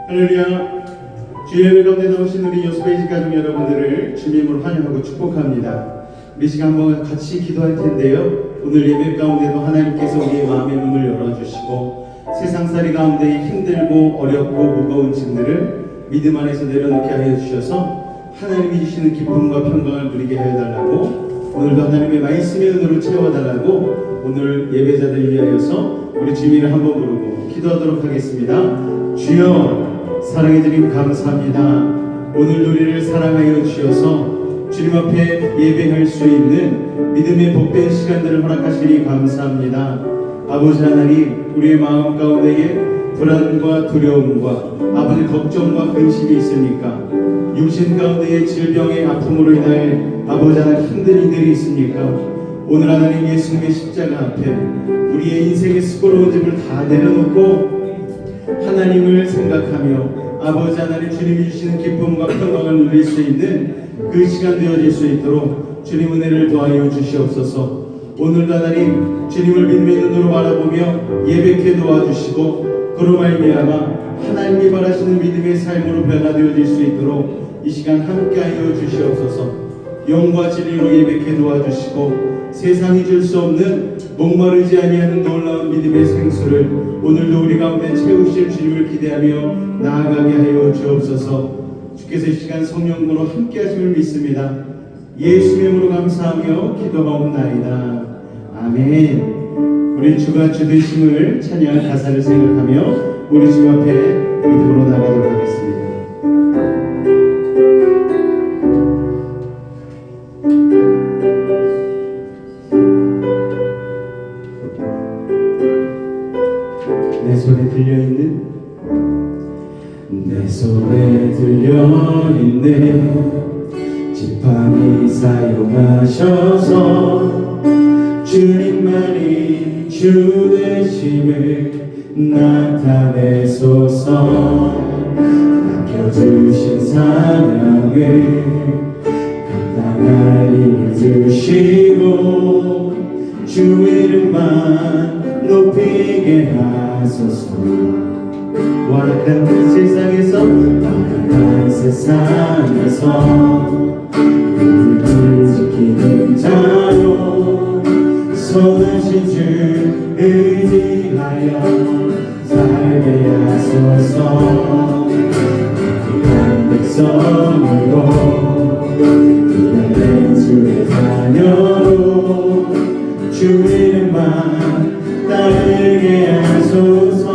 할렐루야. 주의 예배 가운데 나오신 우리 여수베이지 가족 여러분들을 주님으로 환영하고 축복합니다. 우리 시간 한번 같이 기도할 텐데요. 오늘 예배 가운데도 하나님께서 우리의 마음의 문을 열어주시고 세상살이 가운데 힘들고 어렵고 무거운 짐들을 믿음 안에서 내려놓게 하여 주셔서 하나님이 주시는 기쁨과 평강을 누리게 하여 달라고, 오늘도 하나님의 말씀의 은혜로 채워달라고 오늘 예배자들 위하여서 우리 주님을 한번 부르고 기도하도록 하겠습니다. 주여, 사랑의 주님 감사합니다. 오늘 우리를 사랑하여 주셔서 주님 앞에 예배할 수 있는 믿음의 복된 시간들을 허락하시니 감사합니다. 아버지 하나님, 우리의 마음 가운데에 불안과 두려움과 아버지 걱정과 근심이 있습니까? 육신 가운데의 질병의 아픔으로 인하여 아버지 하나님 힘든 이들이 있습니까? 오늘 하나님 예수님의 십자가 앞에 우리의 인생의 수고로운 짐을 다 내려놓고 하나님을 생각하며 아버지 하나님 주님이 주시는 기쁨과 평강을 누릴 수 있는 그 시간 되어질 수 있도록 주님 은혜를 더하여 주시옵소서. 오늘도 하나님 주님을 믿음의 눈으로 바라보며 예배케 도와주시고 그로 말미암아 하나님이 바라시는 믿음의 삶으로 변화되어질 수 있도록 이 시간 함께하여 주시옵소서. 영과 진리로 예배케 도와주시고 세상이 줄 수 없는 목마르지 아니하는 놀라운 믿음의 생수를 오늘도 우리 가운데 채우실 주님을 기대하며 나아가게 하여 주옵소서. 주께서 이 시간 성령으로 함께 하심을 믿습니다. 예수의 이름으로 감사하며 기도하옵나이다. 아멘. 우리 주가 주 되심을 찬양할 가사를 생각하며 우리 주 앞에 믿음으로 나가도록 하겠습니다. 내 손에 들려있네 지팡이 사용하셔서 주님만이 주 되심을 나타내소서. 남겨주신 사랑을 감당할 힘을 주시고 주 이름만 높이게 하소서. 완악한 세상에서 우리를 지키는 자로 선하신 주 의지하여 살게 하소서. 귀한 백성으로 기다린 주의 자녀로 주 이름만 따르게 하소서.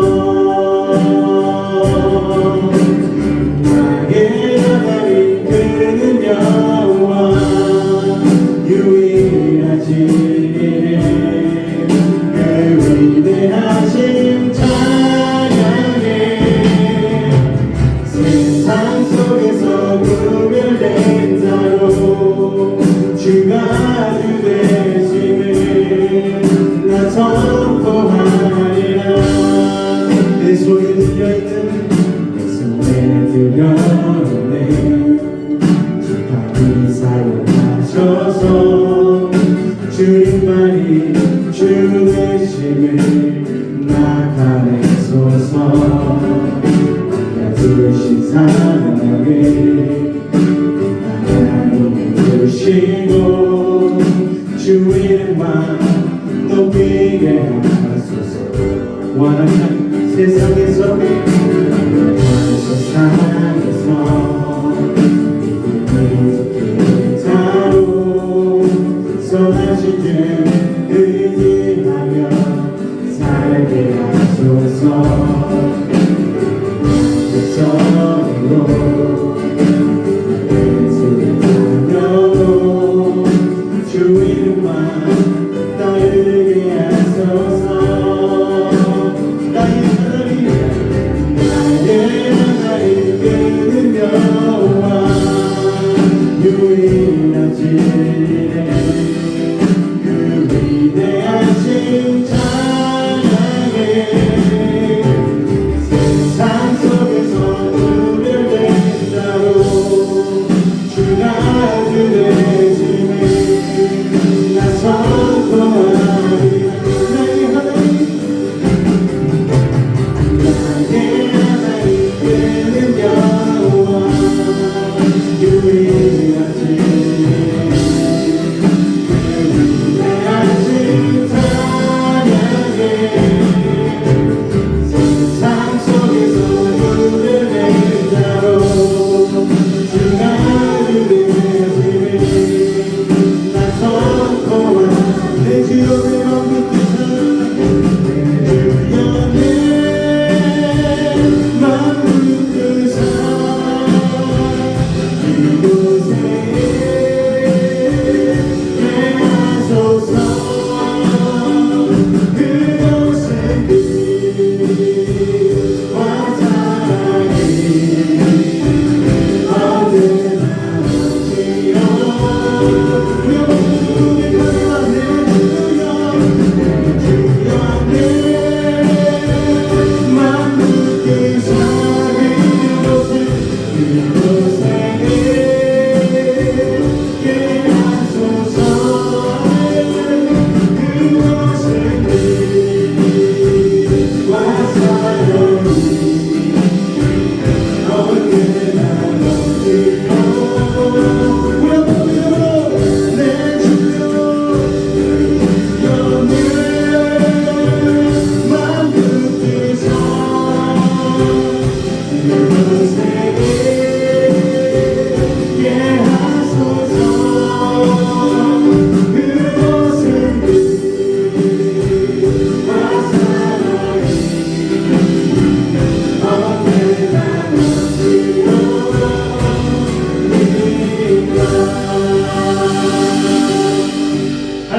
주님만이 주 되심을 나타내소서. 주신 사랑을 나타내 주시고 주 이름만 높이게 하소서. 완악한 세상에서 선하신 주 의지하며 살게 하소서. 백성으로 예수의 자녀로 주 이름만 따르게 하소서. 나의 하나님 끄는 여호와 유일한 진리네. 위대하신 찬양에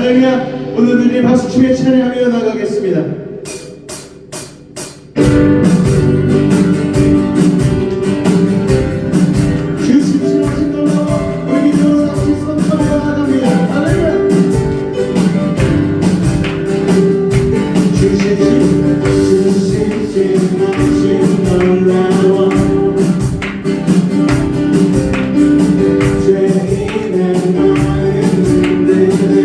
할렐루야. 오늘 우리 박수 치며 찬양하며 나가겠습니다. 주십시오하신 걸로 우리 기도로 다시 선포하며 나갑니다. 할렐루야. 주십시오 하신 걸로 죄인의 마음을 흔드네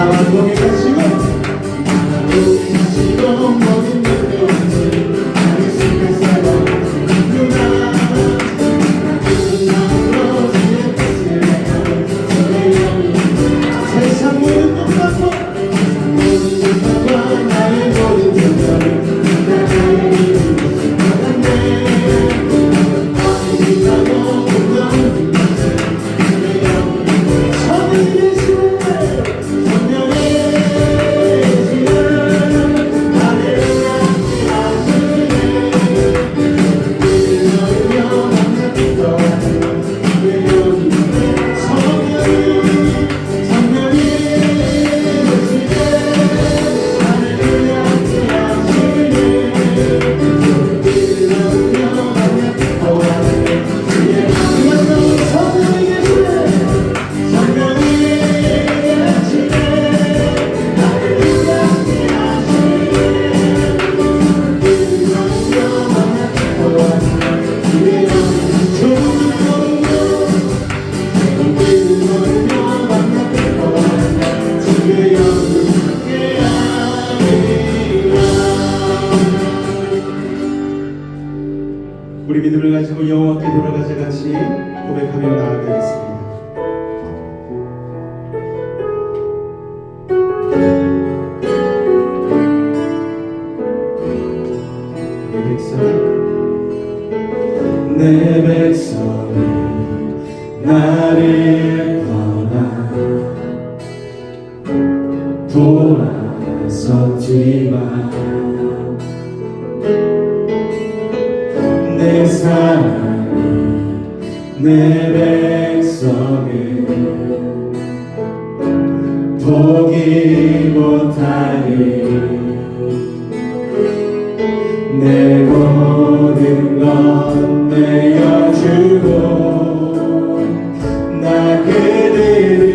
나와 고개 가시고 모든 것들 나를 숨길 사람 누구나 세상 모든 것과 나의 모든 생각을 우리 믿음을 가지고 여호와께 돌아가자 같이 고백하며 나아가겠습니다. 내 백성이 나를 떠나 돌아섰지만 내 사랑이 내 백성을 포기 못하리 내 모든 것 내어주고 나 그들을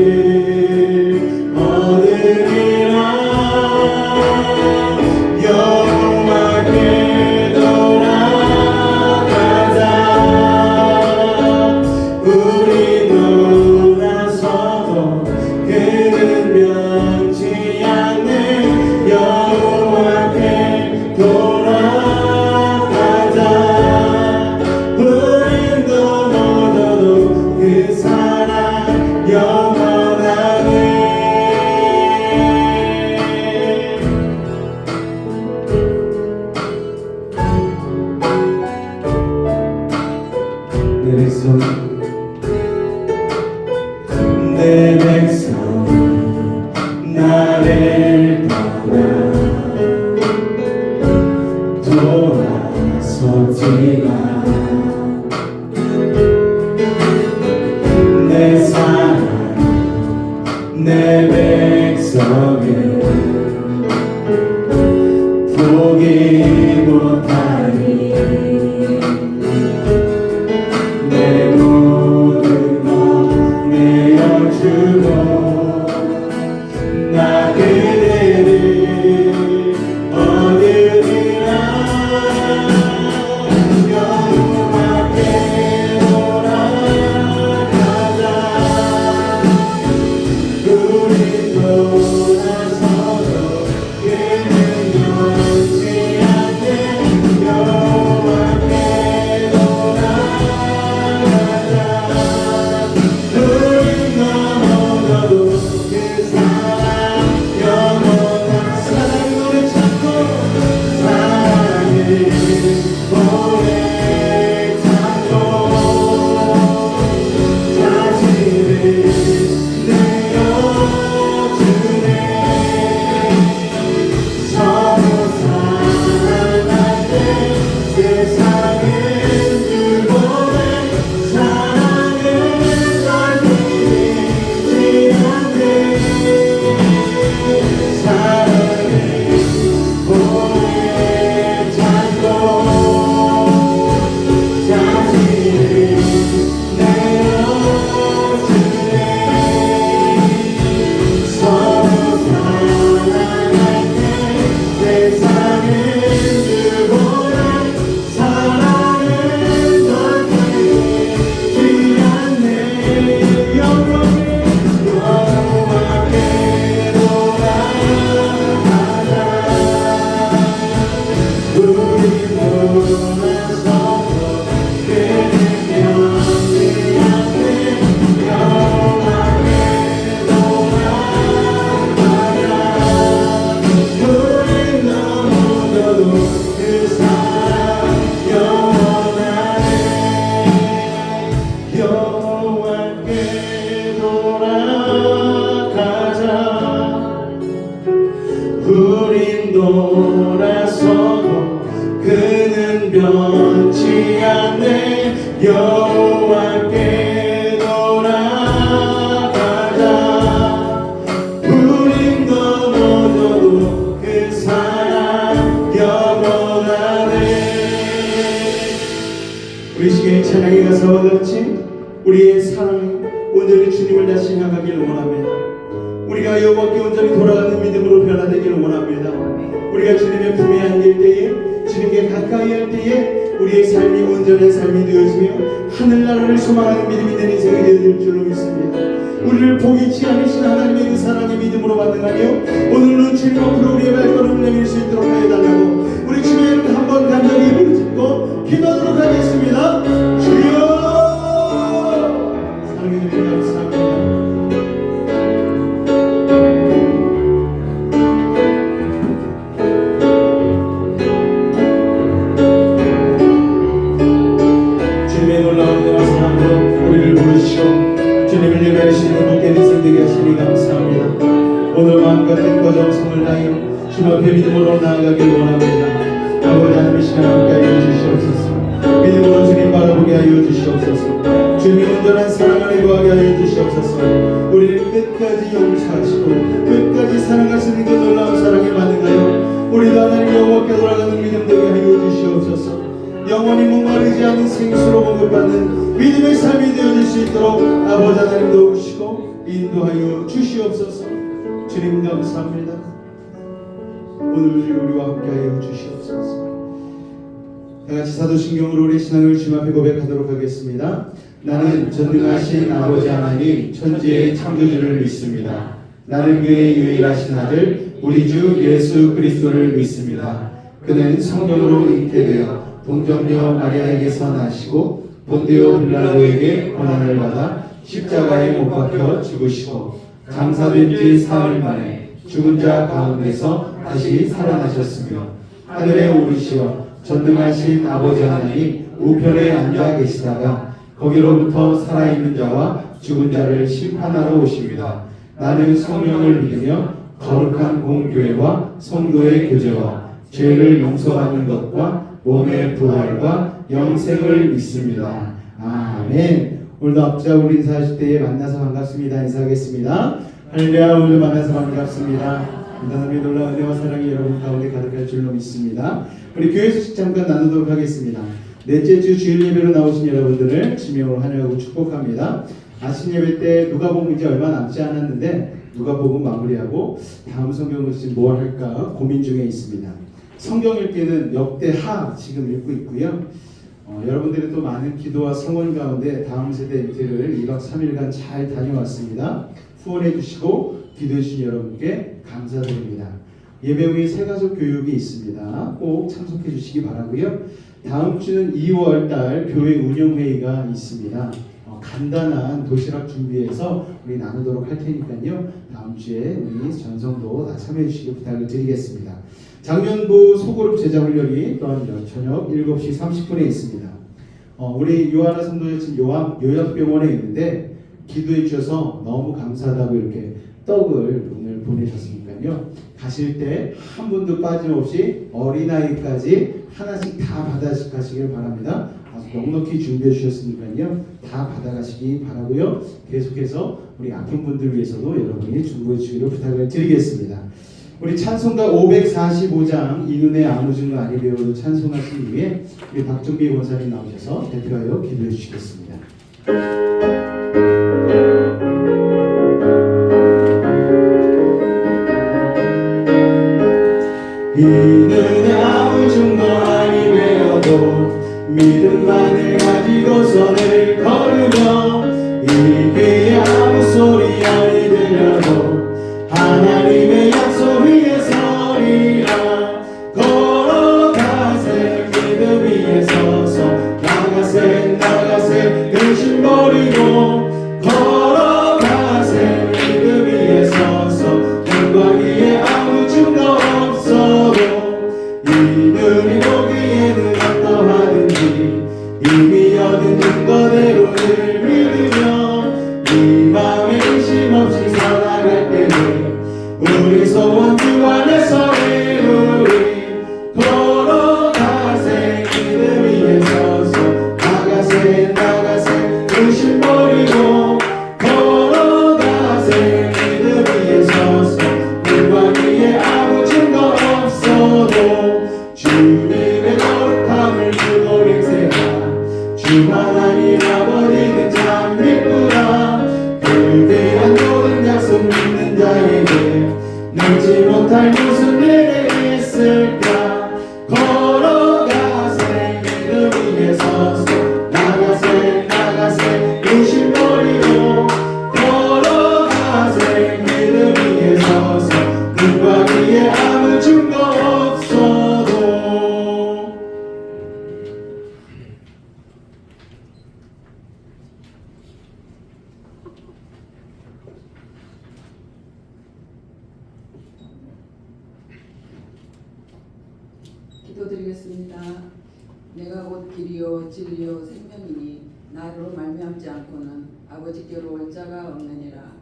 얻으리라 여호와께 돌아가자 우리 돌아서도 그는 변치 않네 여호와께 돌아가자 우린 넘어져도 그 사랑 영원하네 내 백성 나를 떠나 돌아서지만 내 사랑 내 백성을 포기 못하니 내 모든 것 내어주고 나 그대를 얻으리라 여호와께 돌아가자 우리 돌아서도 그는 변치 않네 돌아가네. 여호와께 돌아가자. 우린 넘어져도 그 사랑 영원하네. 우리 시간에 찬양의 가사와 같이 우리의 사랑이 온전히 주님을 다시 향하기를 원합니다. 우리가 여호와께 온전히 돌아가는 믿음으로 변화되기를 원합니다. 우리가 주님의 품에 안길 때에, 주님께 가까이 할 때에 우리의 삶이 온전한 삶이 되어지며 하늘나라를 소망하는 믿음이 된 인생이 되어질 줄로 믿습니다. 우리를 포기치 않으신 하나님의 그 사랑의 믿음으로 반응하며 오늘은 주님 앞으로 우리의 발걸음을 내밀 수 있도록 하여 달라고 우리 주의 이름 한번 간절히 부르짖고 기도하도록 하겠습니다. 주여 사랑해 주님 감사합니다. 주님의 놀라운 은혜와 사랑으로 우리를 부르시고 주님을 예배하시는 복된 인생 되게 하시니 감사합니다. 오늘 마음과 뜻과 정성을 다하여 주님 앞에 믿음으로 나아가길 원합니다. 아버지 하나님 시간 함께 하여 주시옵소서. 믿음으로 주님 바라보게 하여 주시옵소서. 주님의 온전한 사랑 안에 거하게 하여 주시옵소서. 우리를 끝까지 용서하시고 끝까지 사랑하시는 그 놀라운 사랑에 반응하여 우리도 하나님 여호와께 돌아가는 믿음 되게 하여 주시옵소서. 영원히 목마르지 않은 생수로 공급받는 믿음의 삶이 되어질 수 있도록 아버지 하나님 도우시고 인도하여 주시옵소서. 주님 감사합니다. 오늘 우리와 함께하여 주시옵소서. 다같이 사도신경으로 우리 신앙을 주님 앞에 고백하도록 하겠습니다. 나는 전능하신 아버지 하나님 천지의 창조주를 믿습니다. 나는 그의 유일하신 아들 우리 주 예수 그리스도를 믿습니다. 그는 성령으로 잉태되어 동정녀 마리아에게서 나시고 본디오 빌라도에게 고난을 받아 십자가에 못 박혀 죽으시고 장사된 지 사흘 만에 죽은 자 가운데서 다시 살아나셨으며 하늘에 오르시어 전능하신 아버지 하나님 우편에 앉아 계시다가 거기로부터 살아있는 자와 죽은 자를 심판하러 오십니다. 나는 성령을 믿으며 거룩한 공교회와 성도의 교제와 죄를 용서받는 것과 몸의 부활과 영생을 믿습니다. 아멘. 오늘도 앞자우리 인사하실 때에 만나서 반갑습니다. 인사하겠습니다. 할렐루야. 오늘 만나서 반갑습니다. 하나님의 놀라운 은혜와 사랑이 여러분 가운데 가득할 줄로 믿습니다. 우리 교회 소식 잠깐 나누도록 하겠습니다. 넷째 주 주일 예배로 나오신 여러분들을 주님으로 환영하고 축복합니다. 아침 예배 때 누가복음 이제 얼마 남지 않았는데 누가복음 마무리하고 다음 성경을 지금 뭘 할까 고민 중에 있습니다. 성경 읽기는 역대하 지금 읽고 있고요. 여러분들이 또 많은 기도와 성원 가운데 다음 세대 MT를 2박 3일간 잘 다녀왔습니다. 후원해 주시고 기도해 주신 여러분께 감사드립니다. 예배 후에 새가족 교육이 있습니다. 꼭 참석해 주시기 바라고요. 다음 주는 2월 달 교회 운영회의가 있습니다. 간단한 도시락 준비해서 우리 나누도록 할 테니까요. 다음 주에 우리 전성도 다 참여해 주시기 부탁을 드리겠습니다. 작년부 소그룹 제자 훈련이 또한 저녁 7시 30분에 있습니다. 우리 요하나 성도님 지금 요양병원에 있는데 기도해 주셔서 너무 감사하다고 이렇게 떡을 오늘 보내셨으니까요. 가실 때 한 분도 빠짐없이 어린아이까지 하나씩 다 받아가시길 바랍니다. 아주 넉넉히 준비해 주셨으니까요. 다 받아가시기 바라고요. 계속해서 우리 아픈 분들 위해서도 여러분이 중보해 주기를 부탁을 드리겠습니다. 우리 찬송가 545장 이눈의 아무 증거 아니 배우로 찬송하시기 위해 우리 박정비 권사님 나오셔서 대표하여 기도해 주시겠습니다. 이눈의 아무 증거 아니 배워도 믿음만을 가지고서 늘 걸으며 이 귀에 아무 소리 아니 들려도 하나님의 약속 위에 서리라. 걸어가세 믿음 위에 서서 나가세 근심 버리고 걸어가세 믿음 위에 서서 결과 위에 아무 증거 없어도 이들이 보기에는 어떠하든지 이미 얻은 증거대로 늘 믿으며 이 맘에 의심 없이 살아갈 때는 우리 소원 주 안에서 이루리. 걸어가세 믿음 위에 서서 믿지 못할 무슨 일이 있을까. 걸어가세 믿음 위에 서서 나가세 나가세 의심 버리고 걸어가세 믿음 위에 서서 눈과 귀에 아무 증거 없어도. 기도드리겠습니다. 내가 곧 길이요 진리요 생명이니 나로 말미암지 않고는 아버지께로 올 자가 없느니라.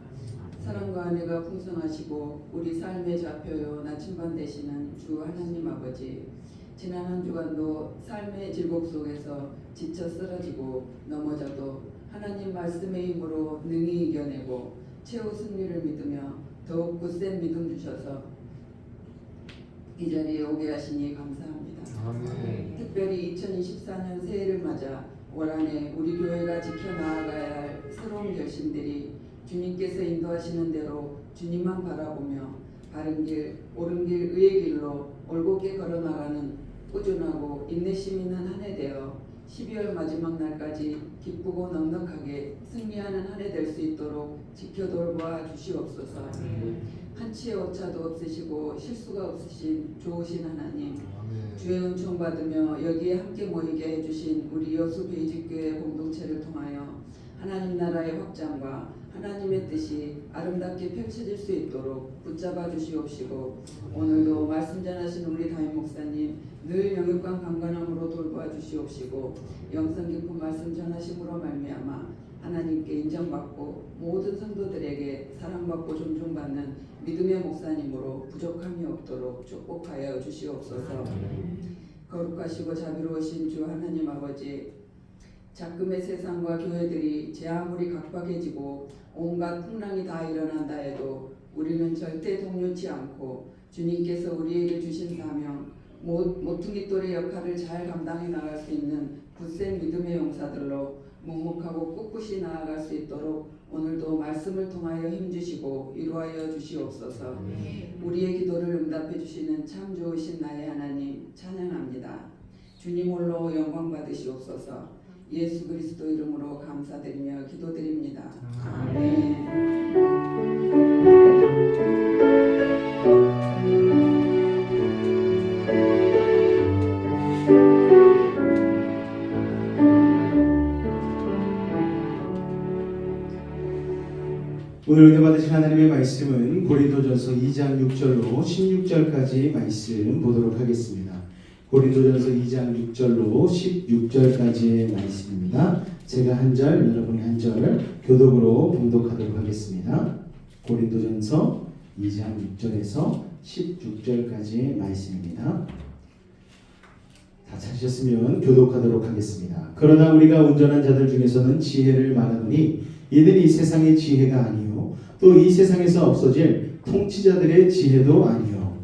사랑과 은혜가 풍성하시고 우리 삶의 좌표요 나침반 되시는 주 하나님 아버지, 지난 한 주간도 삶의 질곡 속에서 지쳐 쓰러지고 넘어져도 하나님 말씀의 힘으로 능히 이겨내고 최후 승리를 믿으며 더욱 굳센 믿음 주셔서 이 자리에 오게 하시니 감사합니다. 아멘. 특별히 2024년 새해를 맞아 올 한해 우리 교회가 지켜나가야 할 새로운 결심들이 주님께서 인도하시는 대로 주님만 바라보며 바른 길, 옳은 길, 의의 길로 올곧게 걸어나가는 꾸준하고 인내심 있는 한 해 되어 12월 마지막 날까지 기쁘고 넉넉하게 승리하는 한 해 될 수 있도록 지켜돌봐 주시옵소서. 한치의 오차도 없으시고 실수가 없으신 좋으신 하나님, 주의 은총 받으며 여기에 함께 모이게 해주신 우리 여수 베이직교회 공동체를 통하여 하나님 나라의 확장과 하나님의 뜻이 아름답게 펼쳐질 수 있도록 붙잡아 주시옵시고, 오늘도 말씀 전하시는 우리 담임 목사님 늘 영육간 강건함으로 돌보아 주시옵시고, 영성 깊은 말씀 전하심으로 말미암아 하나님께 인정받고 모든 성도들에게 사랑받고 존중받는 믿음의 목사님으로 부족함이 없도록 축복하여 주시옵소서. 거룩하시고 자비로우신 주 하나님 아버지, 작금의 세상과 교회들이 제 아무리 각박해지고 온갖 풍랑이 다 일어난다 해도 우리는 절대 동요치 않고 주님께서 우리에게 주신 사명, 모퉁이 돌의 역할을 잘 감당해 나갈 수 있는 굳센 믿음의 용사들로 묵묵하고 꿋꿋이 나아갈 수 있도록 오늘도 말씀을 통하여 힘주시고 이루하여 주시옵소서. 우리의 기도를 응답해 주시는 참 좋으신 나의 하나님 찬양합니다. 주님 홀로 영광 받으시옵소서. 예수 그리스도 이름으로 감사드리며 기도드립니다. 아멘. 오늘 은혜 받으신 하나님의 말씀은 고린도전서 2장 6절로 16절까지 말씀 보도록 하겠습니다. 고린도전서 2장 6절로 16절까지의 말씀입니다. 제가 한 절, 여러분이 한 절 교독으로 봉독하도록 하겠습니다. 고린도전서 2장 6절에서 16절까지의 말씀입니다. 다 찾으셨으면 교독하도록 하겠습니다. 그러나 우리가 온전한 자들 중에서는 지혜를 말하노니 이는 이 세상의 지혜가 아니요 또 이 세상에서 없어질 통치자들의 지혜도 아니요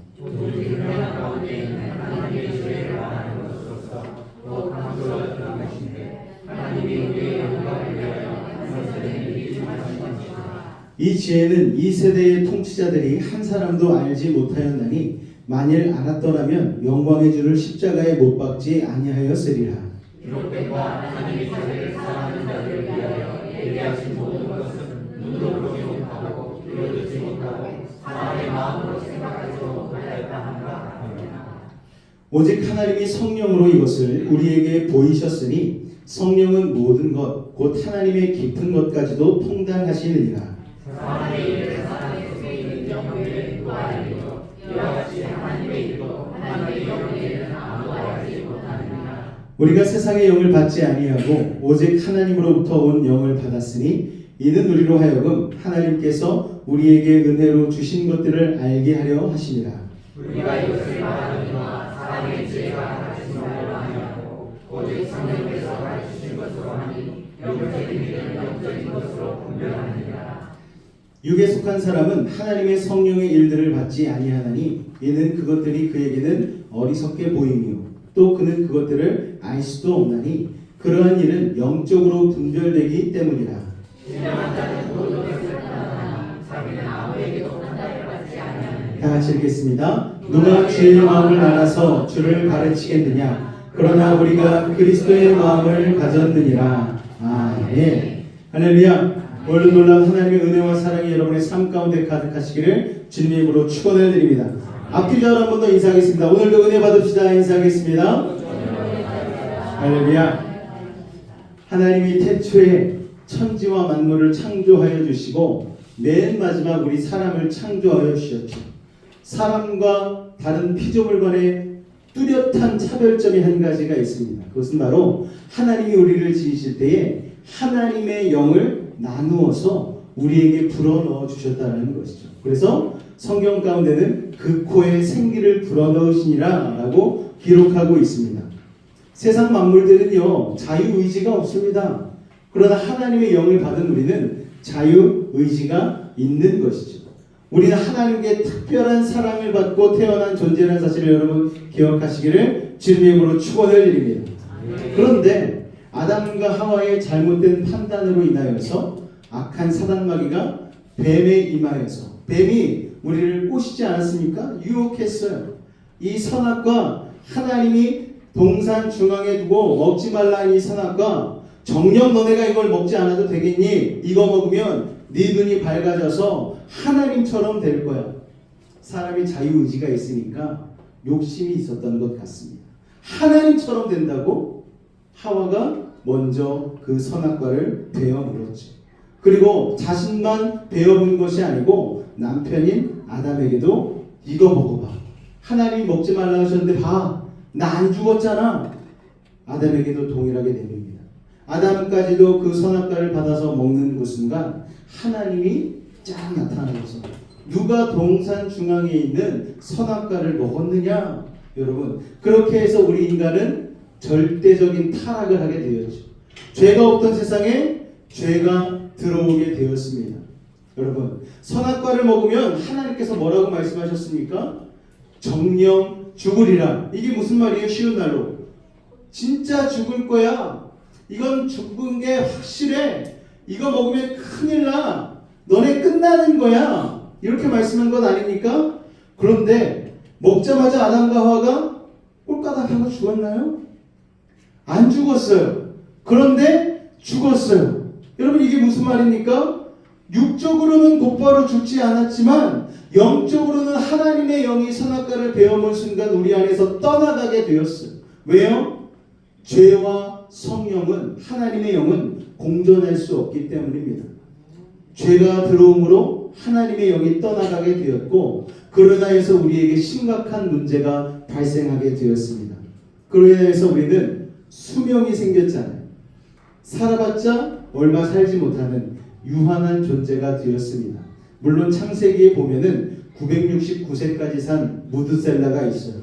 이 지혜는 이 세대의 통치자들이 한 사람도 알지 못하였나니 만일 알았더라면 영광의 주를 십자가에 못 박지 아니하였으리라. 기록된 바 하나님이 자기를 사랑하는 자들을 위하여 예비하신 모든 것은 눈으로 보지 못하고 귀로 듣지 못하고 사람의 마음으로 생각하지도 못하였다 한다. 오직 하나님이 성령으로 이것을 우리에게 보이셨으니 성령은 모든 것 곧 하나님의 깊은 것까지도 통달하시느니라. 사람의 일을 사람의 속에 있는 영의 일도 알리고 이와 같이 하나님의 일도 하나님의 영의 일은 아무도 알지 못하느니라. 우리가 세상의 영을 받지 아니하고 오직 하나님으로부터 온 영을 받았으니 이는 우리로 하여금 하나님께서 우리에게 은혜로 주신 것들을 알게 하려 하시니라. 우리가 이것을 말하느니와 사람의 지혜가 가르치신 말로 아니하고 오직 성령께서 가르치신 것으로 하니 영적인 일은 영적인 것으로 분별하느니라. 육에 속한 사람은 하나님의 성령의 일들을 받지 아니하나니 이는 그것들이 그에게는 어리석게 보이며 또 그는 그것들을 알 수도 없나니 그러한 일은 영적으로 분별되기 때문이라. 신령한 자는 모든 것을 판단하니 자기는 아무에게도 판단을 받지 아니하느니라. 다 같이 읽겠습니다. 누가 주의 마음을 알아서 주를 가르치겠느냐? 그러나 우리가 그리스도의 마음을 가졌느니라. 아멘. 할렐루야. 오늘 놀라운 하나님의 은혜와 사랑이 여러분의 삶 가운데 가득하시기를 주님의 이름으로 축원을 드립니다. 앞뒤자로 한 번 더 인사하겠습니다. 오늘도 은혜 받읍시다. 인사하겠습니다. 할렐루야. 하나님이 태초에 천지와 만물을 창조하여 주시고 맨 마지막 우리 사람을 창조하여 주셨죠. 사람과 다른 피조물간의 뚜렷한 차별점이 한 가지가 있습니다. 그것은 바로 하나님이 우리를 지으실 때에 하나님의 영을 나누어서 우리에게 불어넣어 주셨다는 것이죠. 그래서 성경 가운데는 그 코에 생기를 불어넣으시니라 라고 기록하고 있습니다. 세상 만물들은요 자유의지가 없습니다. 그러나 하나님의 영을 받은 우리는 자유의지가 있는 것이죠. 우리는 하나님께 특별한 사랑을 받고 태어난 존재라는 사실을 여러분 기억하시기를 주님의 이름으로 축원을 드립니다. 그런데 아담과 하와의 잘못된 판단으로 인하여서 악한 사단마귀가 뱀에 임하여서 뱀이 우리를 꼬시지 않았습니까? 유혹했어요. 이 선악과 하나님이 동산 중앙에 두고 먹지 말라 이 선악과 정녕 너네가 이걸 먹지 않아도 되겠니? 이거 먹으면 네 눈이 밝아져서 하나님처럼 될 거야. 사람이 자유의지가 있으니까 욕심이 있었던 것 같습니다. 하나님처럼 된다고 하와가 먼저 그 선악과를 베어 물었죠. 그리고 자신만 베어 문 것이 아니고 남편인 아담에게도 이거 먹어봐. 하나님이 먹지 말라 하셨는데 봐. 나 안 죽었잖아. 아담에게도 동일하게 됩니다. 아담까지도 그 선악과를 받아서 먹는 그 순간 하나님이 쫙 나타나면서 누가 동산 중앙에 있는 선악과를 먹었느냐? 여러분 그렇게 해서 우리 인간은 절대적인 타락을 하게 되었죠. 죄가 없던 세상에 죄가 들어오게 되었습니다. 여러분 선악과를 먹으면 하나님께서 뭐라고 말씀하셨습니까? 정령 죽으리라. 이게 무슨 말이에요? 쉬운 말로 진짜 죽을 거야. 이건 죽은 게 확실해. 이거 먹으면 큰일 나. 너네 끝나는 거야. 이렇게 말씀한 것 아닙니까? 그런데 먹자마자 아담과 하와가 꼴까닥하고 죽었나요? 안 죽었어요. 그런데 죽었어요. 여러분 이게 무슨 말입니까? 육적으로는 곧바로 죽지 않았지만 영적으로는 하나님의 영이 선악과를 베어물 순간 우리 안에서 떠나가게 되었어요. 왜요? 죄와 성령은 하나님의 영은 공존할 수 없기 때문입니다. 죄가 들어옴으로 하나님의 영이 떠나가게 되었고 그로 인해서 우리에게 심각한 문제가 발생하게 되었습니다. 그로 인해서 우리는 수명이 생겼잖아요. 살아봤자 얼마 살지 못하는 유한한 존재가 되었습니다. 물론 창세기에 보면은 969세까지 산 무드셀라가 있어요.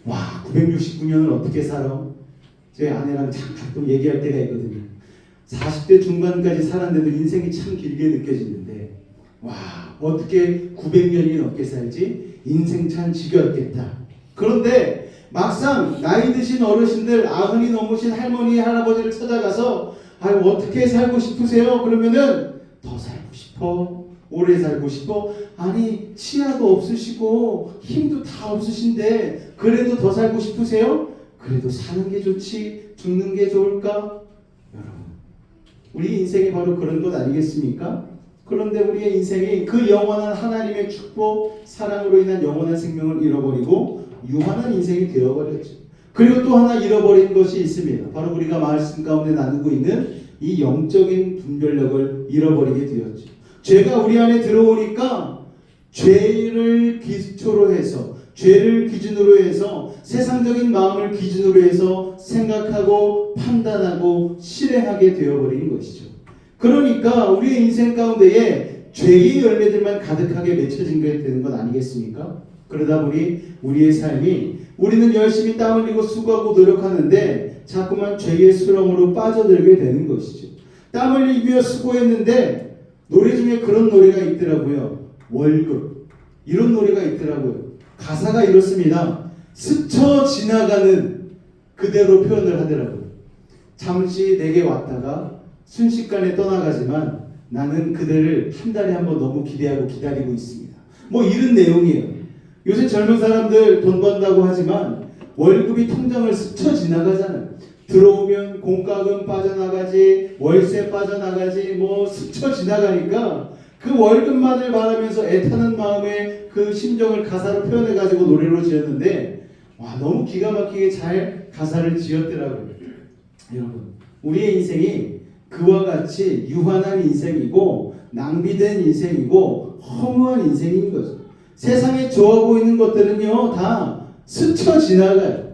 와, 969년을 어떻게 살아? 제 아내랑 가끔 얘기할 때가 있거든요. 40대 중반까지 살았는데도 인생이 참 길게 느껴지는데 와, 어떻게 900년이 넘게 살지? 인생 참 지겹겠다. 그런데 막상 나이 드신 어르신들, 아흔이 넘으신 할머니, 할아버지를 찾아가서 아유 어떻게 살고 싶으세요? 그러면은 더 살고 싶어. 오래 살고 싶어. 아니 치아도 없으시고 힘도 다 없으신데 그래도 더 살고 싶으세요? 그래도 사는 게 좋지 죽는 게 좋을까? 여러분 우리 인생이 바로 그런 것 아니겠습니까? 그런데 우리의 인생이 그 영원한 하나님의 축복 사랑으로 인한 영원한 생명을 잃어버리고 유한한 인생이 되어버렸죠. 그리고 또 하나 잃어버린 것이 있습니다. 바로 우리가 말씀 가운데 나누고 있는 이 영적인 분별력을 잃어버리게 되었죠. 죄가 우리 안에 들어오니까 죄를 기초로 해서 죄를 기준으로 해서 세상적인 마음을 기준으로 해서 생각하고 판단하고 실행하게 되어버린 것이죠. 그러니까 우리의 인생 가운데에 죄의 열매들만 가득하게 맺혀진 게 되는 것 아니겠습니까? 그러다 보니 우리의 삶이 우리는 열심히 땀 흘리고 수고하고 노력하는데 자꾸만 죄의 수렁으로 빠져들게 되는 것이죠. 땀 흘리며 수고했는데 노래 중에 그런 노래가 있더라고요. 월급 이런 노래가 있더라고요. 가사가 이렇습니다. 스쳐 지나가는 그대로 표현을 하더라고요. 잠시 내게 왔다가 순식간에 떠나가지만 나는 그대를 한 달에 한 번 너무 기대하고 기다리고 있습니다. 뭐 이런 내용이에요. 요새 젊은 사람들 돈 번다고 하지만 월급이 통장을 스쳐 지나가잖아요. 들어오면 공과금 빠져나가지, 월세 빠져나가지, 뭐 스쳐 지나가니까 그 월급만을 바라면서 애타는 마음에 그 심정을 가사로 표현해가지고 노래로 지었는데, 와, 너무 기가 막히게 잘 가사를 지었더라고요. 여러분, 우리의 인생이 그와 같이 유한한 인생이고 낭비된 인생이고 허무한 인생인 거죠. 세상에 좋아 보이는 것들은요 다 스쳐 지나가요.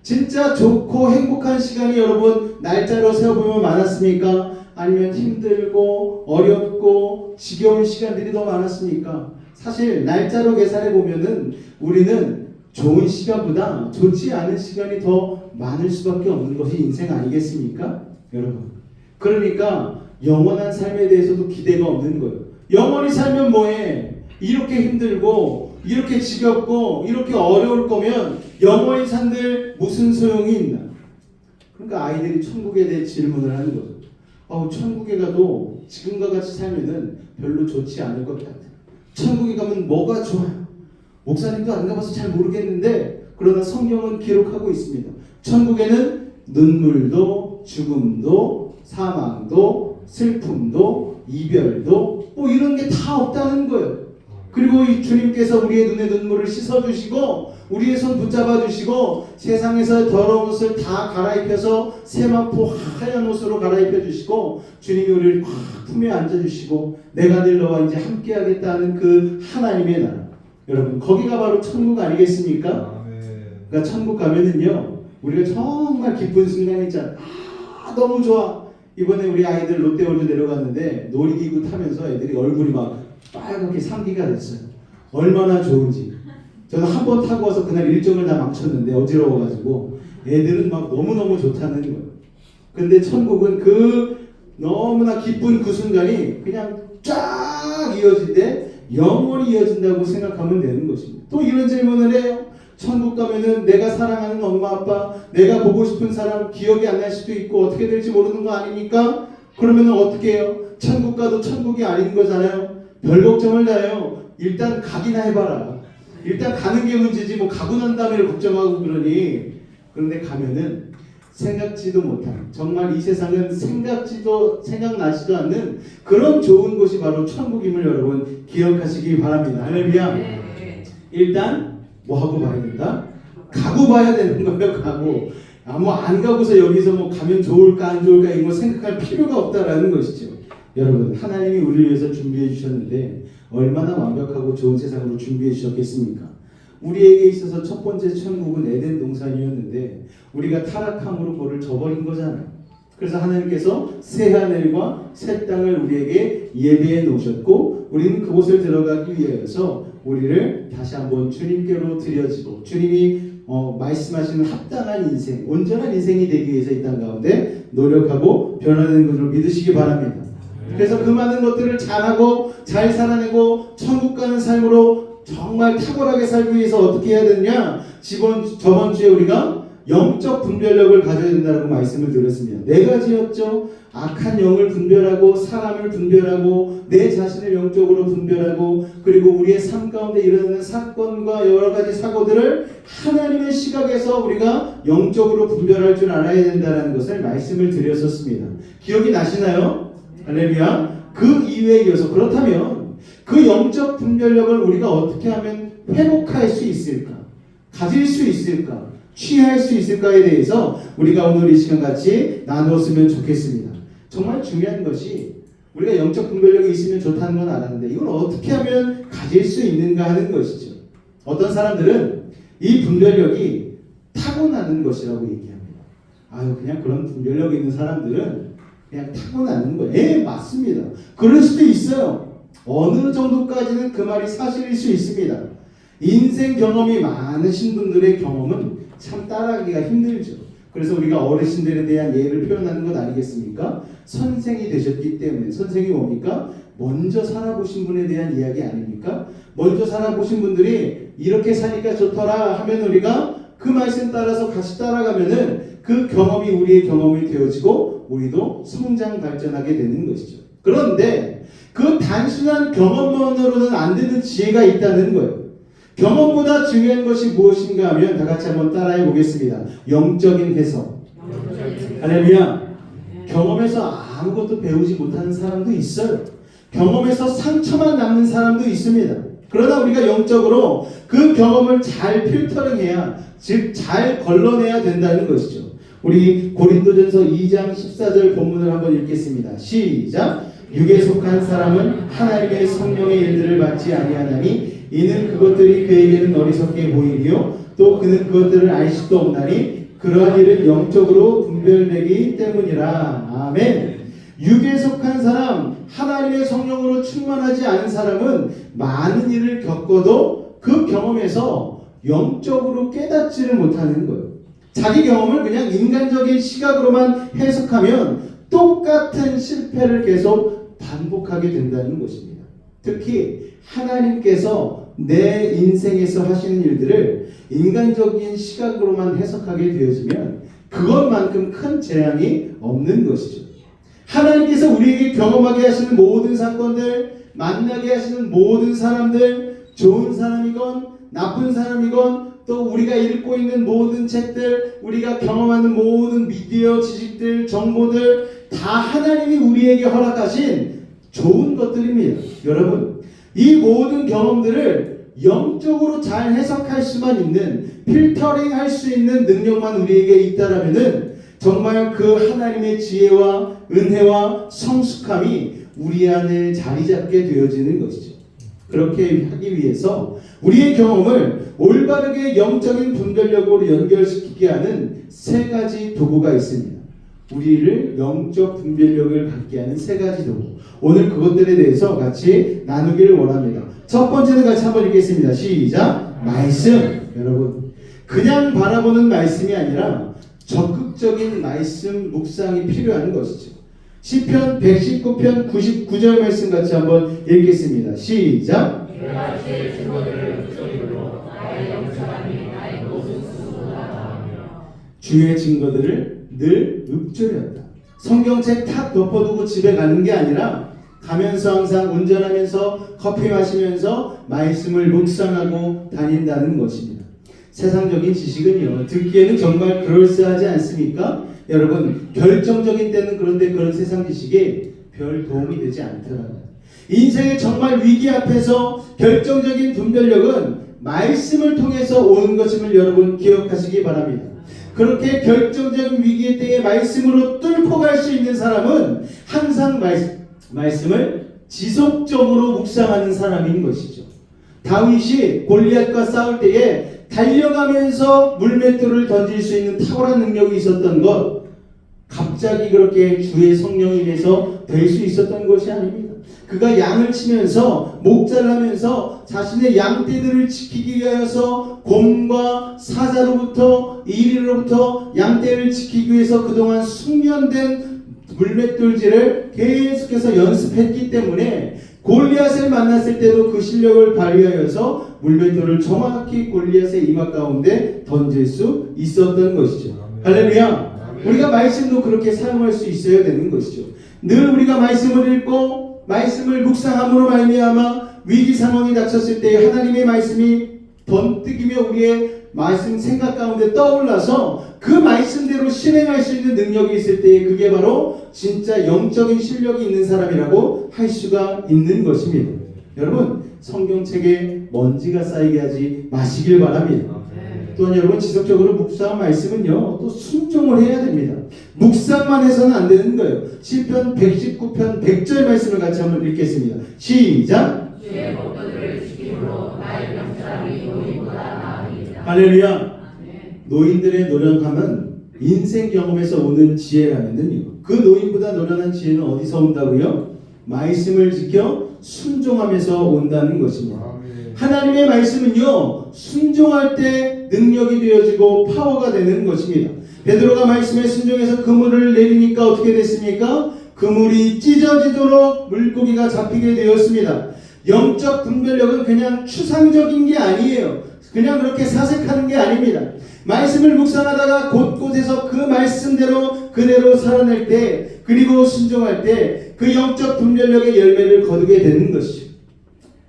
진짜 좋고 행복한 시간이 여러분 날짜로 세워보면 많았습니까? 아니면 힘들고 어렵고 지겨운 시간들이 더 많았습니까? 사실 날짜로 계산해 보면은 우리는 좋은 시간보다 좋지 않은 시간이 더 많을 수밖에 없는 것이 인생 아니겠습니까? 여러분, 그러니까 영원한 삶에 대해서도 기대가 없는 거예요. 영원히 살면 뭐해? 이렇게 힘들고 이렇게 지겹고 이렇게 어려울 거면 영원히 산들 무슨 소용이 있나? 그러니까 아이들이 천국에 대해 질문을 하는 거죠. 천국에 가도 지금과 같이 살면은 별로 좋지 않을 것 같아요. 천국에 가면 뭐가 좋아요? 목사님도 안 가봐서 잘 모르겠는데 그러나 성경은 기록하고 있습니다. 천국에는 눈물도 죽음도 사망도 슬픔도 이별도 뭐 이런 게 다 없다는 거예요. 그리고 이 주님께서 우리의 눈에 눈물을 씻어주시고 우리의 손 붙잡아주시고 세상에서 더러운 옷을 다 갈아입혀서 세마포 하얀 옷으로 갈아입혀주시고 주님이 우리를 꽉 품에 앉아주시고 내가 늘 너와 이제 함께하겠다는 그 하나님의 나라, 여러분 거기가 바로 천국 아니겠습니까? 그러니까 천국 가면은요 우리가 정말 기쁜 순간이 있잖아요. 너무 좋아. 이번에 우리 아이들 롯데월드 내려갔는데 놀이기구 타면서 애들이 얼굴이 막 빨갛게 상기가 됐어요. 얼마나 좋은지. 저는 한 번 타고 와서 그날 일정을 다 망쳤는데 어지러워가지고 애들은 막 너무너무 좋다는 거예요. 근데 천국은 그 너무나 기쁜 그 순간이 그냥 쫙 이어질 때 영원히 이어진다고 생각하면 되는 것입니다. 또 이런 질문을 해요. 천국 가면은 내가 사랑하는 엄마 아빠, 내가 보고 싶은 사람 기억이 안 날 수도 있고 어떻게 될지 모르는 거 아닙니까? 그러면은 어떻게 해요? 천국 가도 천국이 아닌 거잖아요. 별 걱정을 다 해요. 일단 가기나 해봐라. 일단 가는 게 문제지 뭐 가고 난 다음에 걱정하고 그러니. 그런데 가면은 생각지도 못한, 정말 이 세상은 생각나지도 않는 그런 좋은 곳이 바로 천국임을 여러분 기억하시기 바랍니다. 할렐루야. 일단 뭐 하고 봐야 된다? 가고 봐야 되는 거예요. 가고. 뭐 안 가고서 여기서 뭐 가면 좋을까 안 좋을까 이거 생각할 필요가 없다라는 것이죠. 여러분, 하나님이 우리를 위해서 준비해 주셨는데 얼마나 완벽하고 좋은 세상으로 준비해 주셨겠습니까? 우리에게 있어서 첫 번째 천국은 에덴 동산이었는데 우리가 타락함으로 그걸 저버린 거잖아요. 그래서 하나님께서 새 하늘과 새 땅을 우리에게 예비해 놓으셨고 우리는 그곳을 들어가기 위해서 우리를 다시 한번 주님께로 드려지고 주님이 말씀하시는 합당한 인생, 온전한 인생이 되기 위해서 이 땅 가운데 노력하고 변화되는 것을 믿으시기 바랍니다. 그래서 그 많은 것들을 잘하고 잘 살아내고 천국 가는 삶으로 정말 탁월하게 살기 위해서 어떻게 해야 되느냐? 저번 주에 우리가 영적 분별력을 가져야 된다고 말씀을 드렸습니다. 네 가지였죠. 악한 영을 분별하고 사람을 분별하고 내 자신을 영적으로 분별하고 그리고 우리의 삶 가운데 일어나는 사건과 여러 가지 사고들을 하나님의 시각에서 우리가 영적으로 분별할 줄 알아야 된다는 것을 말씀을 드렸었습니다. 기억이 나시나요? 할렐루야. 그 이외에 이어서 그렇다면 그 영적 분별력을 우리가 어떻게 하면 회복할 수 있을까? 가질 수 있을까? 취할 수 있을까에 대해서 우리가 오늘 이 시간 같이 나누었으면 좋겠습니다. 정말 중요한 것이 우리가 영적 분별력이 있으면 좋다는 건 알았는데 이걸 어떻게 하면 가질 수 있는가 하는 것이죠. 어떤 사람들은 이 분별력이 타고나는 것이라고 얘기합니다. 그냥 그런 분별력이 있는 사람들은 그냥 타고나는 거예요. 맞습니다. 그럴 수도 있어요. 어느 정도까지는 그 말이 사실일 수 있습니다. 인생 경험이 많으신 분들의 경험은 참 따라하기가 힘들죠. 그래서 우리가 어르신들에 대한 예를 표현하는 것 아니겠습니까? 선생이 되셨기 때문에. 선생이 뭡니까? 먼저 살아보신 분에 대한 이야기 아닙니까? 먼저 살아보신 분들이 이렇게 사니까 좋더라 하면 우리가 그 말씀 따라서 같이 따라가면은 그 경험이 우리의 경험이 되어지고 우리도 성장 발전하게 되는 것이죠. 그런데 그 단순한 경험만으로는 안 되는 지혜가 있다는 거예요. 경험보다 중요한 것이 무엇인가 하면 다 같이 한번 따라해 보겠습니다. 영적인 해석. 할렐루야. 경험에서 아무것도 배우지 못하는 사람도 있어요. 경험에서 상처만 남는 사람도 있습니다. 그러나 우리가 영적으로 그 경험을 잘 필터링해야, 즉 잘 걸러내야 된다는 것이죠. 우리 고린도전서 2장 14절 본문을 한번 읽겠습니다. 시작. 육에 속한 사람은 하나님의 성령의 일들을 받지 아니하나니 이는 그것들이 그에게는 어리석게 보이리요 또 그는 그것들을 알 수도 없나니 그러한 일은 영적으로 분별되기 때문이라. 아멘. 육에 속한 사람, 하나님의 성령으로 충만하지 않은 사람은 많은 일을 겪어도 그 경험에서 영적으로 깨닫지를 못하는 거예요. 자기 경험을 그냥 인간적인 시각으로만 해석하면 똑같은 실패를 계속 반복하게 된다는 것입니다. 특히 하나님께서 내 인생에서 하시는 일들을 인간적인 시각으로만 해석하게 되어지면 그것만큼 큰 재앙이 없는 것이죠. 하나님께서 우리에게 경험하게 하시는 모든 사건들, 만나게 하시는 모든 사람들, 좋은 사람이건 나쁜 사람이건 또 우리가 읽고 있는 모든 책들, 우리가 경험하는 모든 미디어 지식들, 정보들 다 하나님이 우리에게 허락하신 좋은 것들입니다. 여러분, 이 모든 경험들을 영적으로 잘 해석할 수만 있는, 필터링 할 수 있는 능력만 우리에게 있다라면은 정말 그 하나님의 지혜와 은혜와 성숙함이 우리 안에 자리 잡게 되어지는 것이죠. 그렇게 하기 위해서 우리의 경험을 올바르게 영적인 분별력으로 연결시키게 하는 세 가지 도구가 있습니다. 우리를 영적 분별력을 갖게 하는 세 가지 도구. 오늘 그것들에 대해서 같이 나누기를 원합니다. 첫 번째는 같이 한번 읽겠습니다. 시작. 말씀. 여러분, 그냥 바라보는 말씀이 아니라 적극적인 말씀 묵상이 필요한 것이죠. 시편 119편 99절 말씀 같이 한번 읽겠습니다. 시작. 내가 주의 증거들을 묵적이므로 나의 영천함이 나의 모든 스스로가 나오며 주의 증거들을 늘 읊조렸다. 성경책 탁 덮어두고 집에 가는 게 아니라 가면서 항상 운전하면서 커피 마시면서 말씀을 묵상하고 다닌다는 것입니다. 세상적인 지식은요, 듣기에는 정말 그럴싸하지 않습니까? 여러분, 결정적인 때는 그런데 그런 세상 지식이 별 도움이 되지 않더라고요. 인생의 정말 위기 앞에서 결정적인 분별력은 말씀을 통해서 오는 것임을 여러분 기억하시기 바랍니다. 그렇게 결정적인 위기의 때에 말씀으로 뚫고 갈 수 있는 사람은 항상 말씀을 지속적으로 묵상하는 사람인 것이죠. 다윗이 골리앗과 싸울 때에 달려가면서 물맷돌을 던질 수 있는 탁월한 능력이 있었던 것, 갑자기 그렇게 주의 성령에 의해서 될 수 있었던 것이 아닙니다. 그가 양을 치면서 목잘하면서 자신의 양떼들을 지키기 위하여서 곰과 사자로부터 이리로부터 양떼를 지키기 위해서 그동안 숙련된 물맷돌질을 계속해서 연습했기 때문에 골리앗을 만났을 때도 그 실력을 발휘하여서 물맷돌을 정확히 골리앗의 이마 가운데 던질 수 있었던 것이죠. 할렐루야. 우리가 말씀도 그렇게 사용할 수 있어야 되는 것이죠. 늘 우리가 말씀을 읽고 말씀을 묵상함으로 말미암아 위기 상황이 닥쳤을 때 하나님의 말씀이 번뜩이며 우리의 말씀 생각 가운데 떠올라서 그 말씀대로 실행할 수 있는 능력이 있을 때 그게 바로 진짜 영적인 실력이 있는 사람이라고 할 수가 있는 것입니다. 여러분, 성경책에 먼지가 쌓이게 하지 마시길 바랍니다. 또한 여러분, 지속적으로 묵상한 말씀은요, 또 순종을 해야 됩니다. 묵상만 해서는 안 되는 거예요. 시편 119편 100절 말씀을 같이 한번 읽겠습니다. 시작. 주의 법도들을 지킴으로 나의 명철함이 노인보다 나으리이다. 할렐루야. 노인들의 노력함은 인생 경험에서 오는 지혜라면요, 그 노인보다 노련한 지혜는 어디서 온다고요? 말씀을 지켜 순종하면서 온다는 것입니다. 하나님의 말씀은요, 순종할 때 능력이 되어지고 파워가 되는 것입니다. 베드로가 말씀에 순종해서 그물을 내리니까 어떻게 됐습니까? 그물이 찢어지도록 물고기가 잡히게 되었습니다. 영적 분별력은 그냥 추상적인 게 아니에요. 그냥 그렇게 사색하는 게 아닙니다. 말씀을 묵상하다가 곳곳에서 그 말씀대로 그대로 살아낼 때, 그리고 순종할 때 그 영적 분별력의 열매를 거두게 되는 것이죠.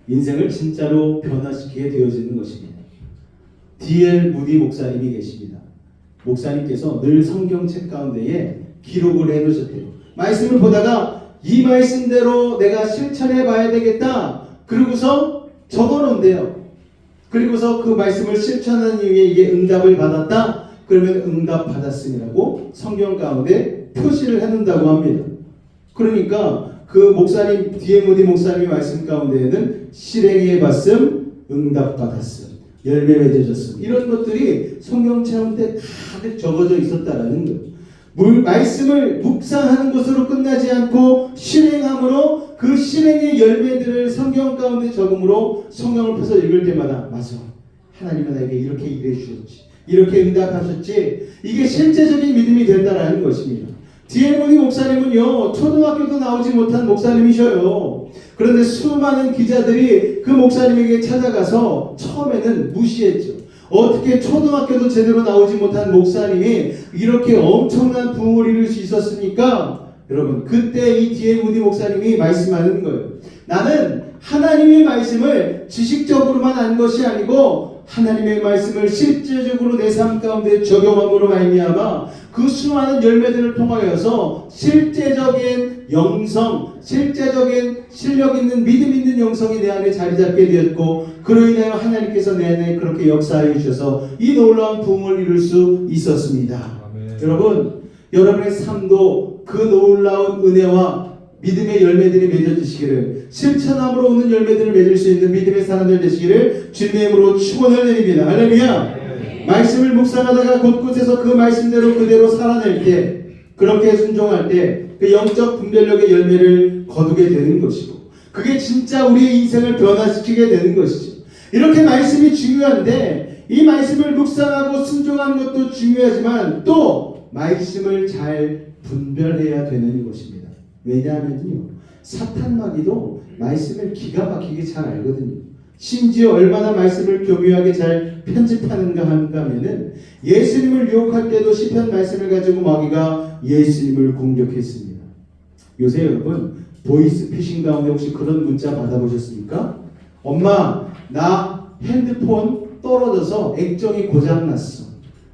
인생을 진짜로 변화시키게 되어지는 것입니다. D.L. 무디 목사님이 계십니다. 목사님께서 늘 성경책 가운데에 기록을 해놓으셨대요. 말씀을 보다가 이 말씀대로 내가 실천해 봐야 되겠다. 그러고서 적어놓은대요. 그리고서 그 말씀을 실천한 이후에 이게 응답을 받았다. 그러면 응답 받았음이라고 성경 가운데 표시를 해놓는다고 합니다. 그러니까 그 목사님 D.L. 무디 목사님의 말씀 가운데에는 실행해 봤음, 응답 받았음, 열매 맺어졌음, 이런 것들이 성경책 때 가득 적어져 있었다라는 거예요. 말씀을 묵상하는 것으로 끝나지 않고 실행함으로 그 실행의 열매들을 성경 가운데 적음으로 성경을 펴서 읽을 때마다 맞아, 하나님은 나에게 이렇게 일해 주셨지, 이렇게 응답하셨지, 이게 실제적인 믿음이 된다라는 것입니다. D.L. 무디 목사님은요, 초등학교도 나오지 못한 목사님이셔요. 그런데 수많은 기자들이 그 목사님에게 찾아가서 처음에는 무시했죠. 어떻게 초등학교도 제대로 나오지 못한 목사님이 이렇게 엄청난 부흥을 이룰 수 있었습니까? 여러분, 그때 이 D.L. 무디 목사님이 말씀하는 거예요. 나는 하나님의 말씀을 지식적으로만 안 것이 아니고 하나님의 말씀을 실제적으로 내 삶 가운데 적용함으로 말미암아 그 수많은 열매들을 통하여서 실제적인 영성, 실제적인 실력 있는 믿음 있는 영성이 내 안에 자리 잡게 되었고, 그로 인하여 하나님께서 내 안에 그렇게 역사하여 주셔서 이 놀라운 부흥을 이룰 수 있었습니다. 아멘. 여러분, 여러분의 삶도 그 놀라운 은혜와 믿음의 열매들이 맺어지시기를, 실천함으로 오는 열매들을 맺을 수 있는 믿음의 사람들 되시기를 주님의 이름으로 축원을 드립니다. 할렐루야. 말씀을 묵상하다가 곳곳에서 그 말씀대로 그대로 살아낼 때, 그렇게 순종할 때 그 영적 분별력의 열매를 거두게 되는 것이고, 그게 진짜 우리의 인생을 변화시키게 되는 것이죠. 이렇게 말씀이 중요한데, 이 말씀을 묵상하고 순종하는 것도 중요하지만 또 말씀을 잘 분별해야 되는 것입니다. 왜냐하면요, 사탄마귀도 말씀을 기가 막히게 잘 알거든요. 심지어 얼마나 말씀을 교묘하게 잘 편집하는가 하면은 예수님을 유혹할 때도 시편 말씀을 가지고 마귀가 예수님을 공격했습니다. 요새 여러분 보이스피싱 가운데 혹시 그런 문자 받아보셨습니까? 엄마, 나 핸드폰 떨어져서 액정이 고장났어.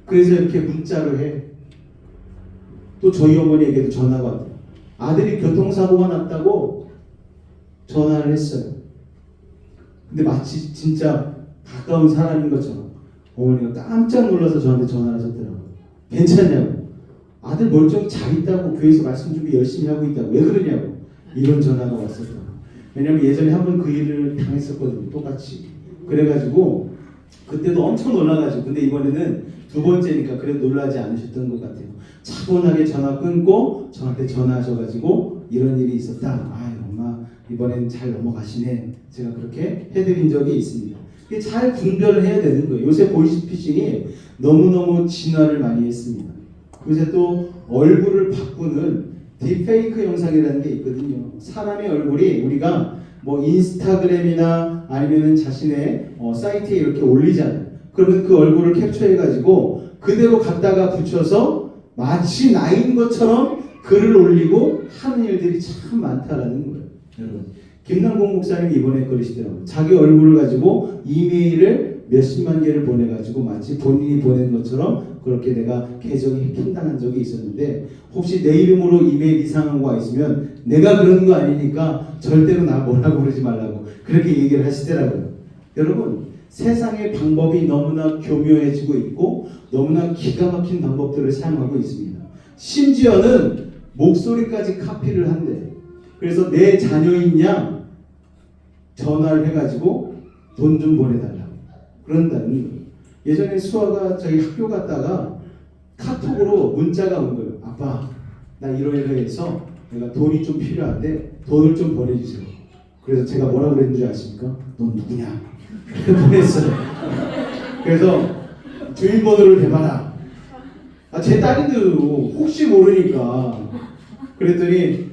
그래서 이렇게 문자를 해. 또 저희 어머니에게도 전화가 왔대요. 아들이 교통사고가 났다고 전화를 했어요. 근데 마치 진짜 가까운 사람인 것처럼 어머니가 깜짝 놀라서 저한테 전화를 하셨더라고요. 괜찮냐고. 아들 멀쩡히 잘 있다고, 교회에서 말씀 준비 열심히 하고 있다고, 왜 그러냐고. 이런 전화가 왔었더라고요. 왜냐면 예전에 한번 그 일을 당했었거든요. 똑같이. 그래가지고 그때도 엄청 놀라가지고, 근데 이번에는 두 번째니까 그래도 놀라지 않으셨던 것 같아요. 차분하게 전화 끊고 저한테 전화하셔가지고 이런 일이 있었다. 아유 엄마, 이번엔 잘 넘어가시네. 제가 그렇게 해드린 적이 있습니다. 이게 잘 분별을 해야 되는 거예요. 요새 보이스피싱이 너무너무 진화를 많이 했습니다. 요새 또 얼굴을 바꾸는 딥페이크 영상이라는 게 있거든요. 사람의 얼굴이 우리가 뭐 인스타그램이나 아니면은 자신의 사이트에 이렇게 올리잖아요. 그러면 그 얼굴을 캡처해가지고 그대로 갖다가 붙여서 마치 나인 것처럼 글을 올리고 하는 일들이 참 많다라는 거예요. 여러분, 김남국 목사님이 이번에 그러시더라고요. 자기 얼굴을 가지고 이메일을 몇십만 개를 보내가지고 마치 본인이 보낸 것처럼 그렇게 내가 계정이 해킹당한 적이 있었는데, 혹시 내 이름으로 이메일 이상한 거 있으면 내가 그런 거 아니니까 절대로 나 뭐라고 그러지 말라고 그렇게 얘기를 하시더라고요. 여러분, 세상의 방법이 너무나 교묘해지고 있고 너무나 기가 막힌 방법들을 사용하고 있습니다. 심지어는 목소리까지 카피를 한대. 그래서 내 자녀인 양 전화를 해가지고 돈 좀 보내달라고 그런다는 거예요. 예전에 수아가 저희 학교 갔다가 카톡으로 문자가 온 거예요. 아빠, 나 이러이러해서 내가 돈이 좀 필요한데 돈을 좀 보내주세요. 그래서 제가 뭐라고 그랬는지 아십니까? 넌 누구냐? 보냈어요. 그래서 주민번호를 대봐라. 제 딸인데도 혹시 모르니까 그랬더니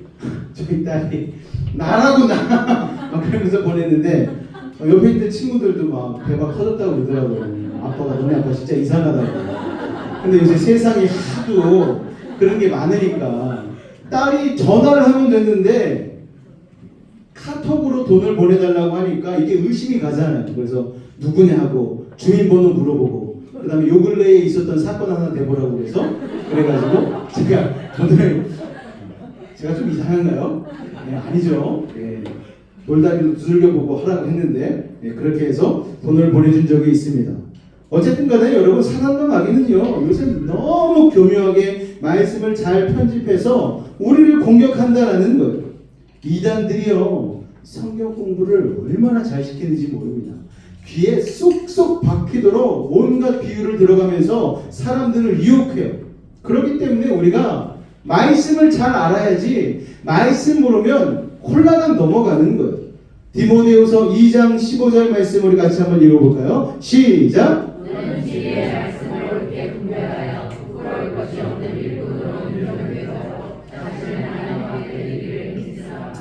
저희 딸이 나라고 나 막 그러면서 보냈는데 옆에 있는 친구들도 막 대박 터졌다고 그러더라고요. 아빠가 너네 아빠 진짜 이상하다고. 근데 요새 세상이 하도 그런 게 많으니까 딸이 전화를 하면 됐는데 카톡으로 돈을 보내달라고 하니까 이게 의심이 가잖아요. 그래서 누구냐고 주민번호 물어보고 그 다음에 요 근래에 있었던 사건 하나 대보라고 그래서 그래가지고 제가 돈을 제가 좀 이상한가요? 네, 아니죠. 네, 돌다리도 두들겨보고 하라고 했는데 네, 그렇게 해서 돈을 보내준 적이 있습니다. 어쨌든 간에 여러분 사단과 마귀는요 요새 너무 교묘하게 말씀을 잘 편집해서 우리를 공격한다라는 거예요. 이단들이요 성경 공부를 얼마나 잘 시키는지 모릅니다. 귀에 쏙쏙 박히도록 온갖 비유를 들어가면서 사람들을 유혹해요. 그렇기 때문에 우리가 말씀을 잘 알아야지 말씀 모르면 홀라당 넘어가는 거예요. 디모데후서 2장 15절 말씀 우리 같이 한번 읽어볼까요? 시작! 너는 지혜의 말씀을 옳게 분별하여 부끄러울 것이 없는 일꾼으로 인정되어서 자신을 하나님께 드리기를 믿으라.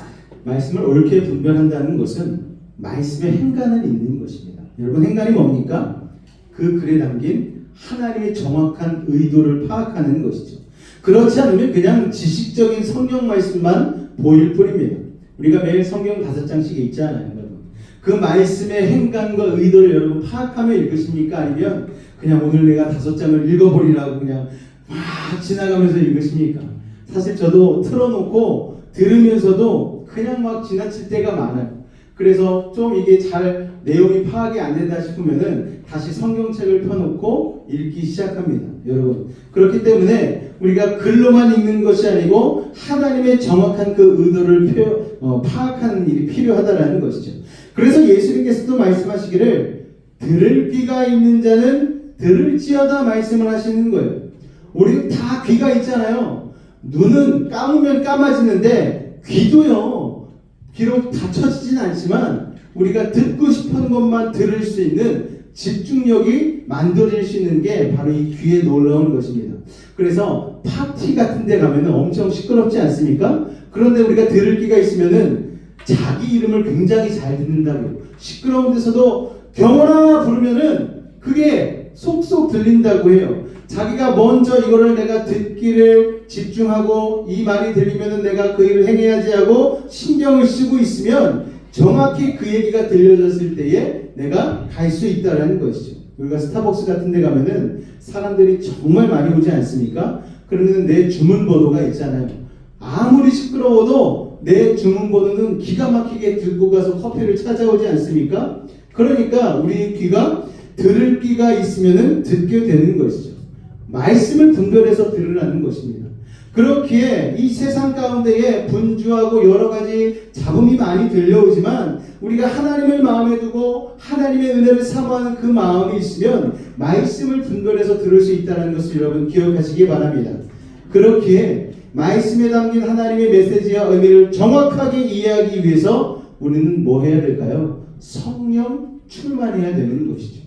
말씀을 옳게 분별한다는 것은 말씀에 행간을 잇는 것입니다. 여러분 행간이 뭡니까? 그 글에 담긴 하나님의 정확한 의도를 파악하는 것이죠. 그렇지 않으면 그냥 지식적인 성경 말씀만 보일 뿐입니다. 우리가 매일 성경 5장씩 읽지 않아요, 여러분? 그 말씀의 행간과 의도를 여러분 파악하며 읽으십니까? 아니면 그냥 오늘 내가 5장을 읽어버리라고 그냥 막 지나가면서 읽으십니까? 사실 저도 틀어놓고 들으면서도 그냥 막 지나칠 때가 많아요. 그래서 좀 이게 잘 내용이 파악이 안 된다 싶으면은 다시 성경책을 펴놓고 읽기 시작합니다. 여러분. 그렇기 때문에 우리가 글로만 읽는 것이 아니고 하나님의 정확한 그 의도를 파악하는 일이 필요하다라는 것이죠. 그래서 예수님께서도 말씀하시기를 들을 귀가 있는 자는 들을지어다 말씀을 하시는 거예요. 우리는 다 귀가 있잖아요. 눈은 감으면 감아지는데 귀도요. 비록 닫혀지진 않지만 우리가 듣고 싶은 것만 들을 수 있는 집중력이 만들어질 수 있는 게 바로 이 귀에 놀라운 것입니다. 그래서 파티 같은 데 가면 엄청 시끄럽지 않습니까? 그런데 우리가 들을 귀가 있으면은 자기 이름을 굉장히 잘 듣는다고요. 시끄러운 데서도 경호라 부르면은 그게 속속 들린다고 해요. 자기가 먼저 이거를 내가 듣기를 집중하고 이 말이 들리면은 내가 그 일을 행해야지 하고 신경을 쓰고 있으면 정확히 그 얘기가 들려졌을 때에 내가 갈 수 있다라는 것이죠. 우리가 스타벅스 같은 데 가면은 사람들이 정말 많이 오지 않습니까? 그러면 내 주문번호가 있잖아요. 아무리 시끄러워도 내 주문번호는 기가 막히게 들고 가서 커피를 찾아오지 않습니까? 그러니까 우리 귀가 들을 귀가 있으면은 듣게 되는 것이죠. 말씀을 분별해서 들으라는 것입니다. 그렇기에 이 세상 가운데에 분주하고 여러 가지 잡음이 많이 들려오지만 우리가 하나님을 마음에 두고 하나님의 은혜를 사모하는 그 마음이 있으면 말씀을 분별해서 들을 수 있다는 것을 여러분 기억하시기 바랍니다. 그렇기에 말씀에 담긴 하나님의 메시지와 의미를 정확하게 이해하기 위해서 우리는 뭐 해야 될까요? 성령 충만해야 되는 것이죠.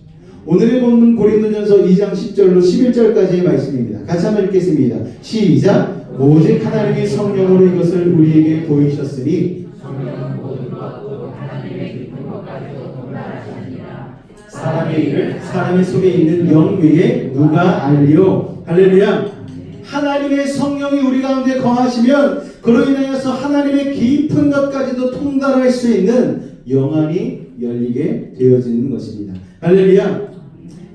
오늘의 본문 고린도전서 2장 10절로 11절까지의 말씀입니다. 같이 한번 읽겠습니다. 시작! 오직 하나님이 성령으로 이것을 우리에게 보이셨으니 성령은 모든 것 또 하나님의 깊은 것까지도 통달하시느니라. 사람의 일을 사람의 속에 있는 영 외에 누가 알리요? 할렐루야! 하나님의 성령이 우리 가운데 거하시면 그로 인하여서 하나님의 깊은 것까지도 통달할 수 있는 영안이 열리게 되어지는 것입니다. 할렐루야!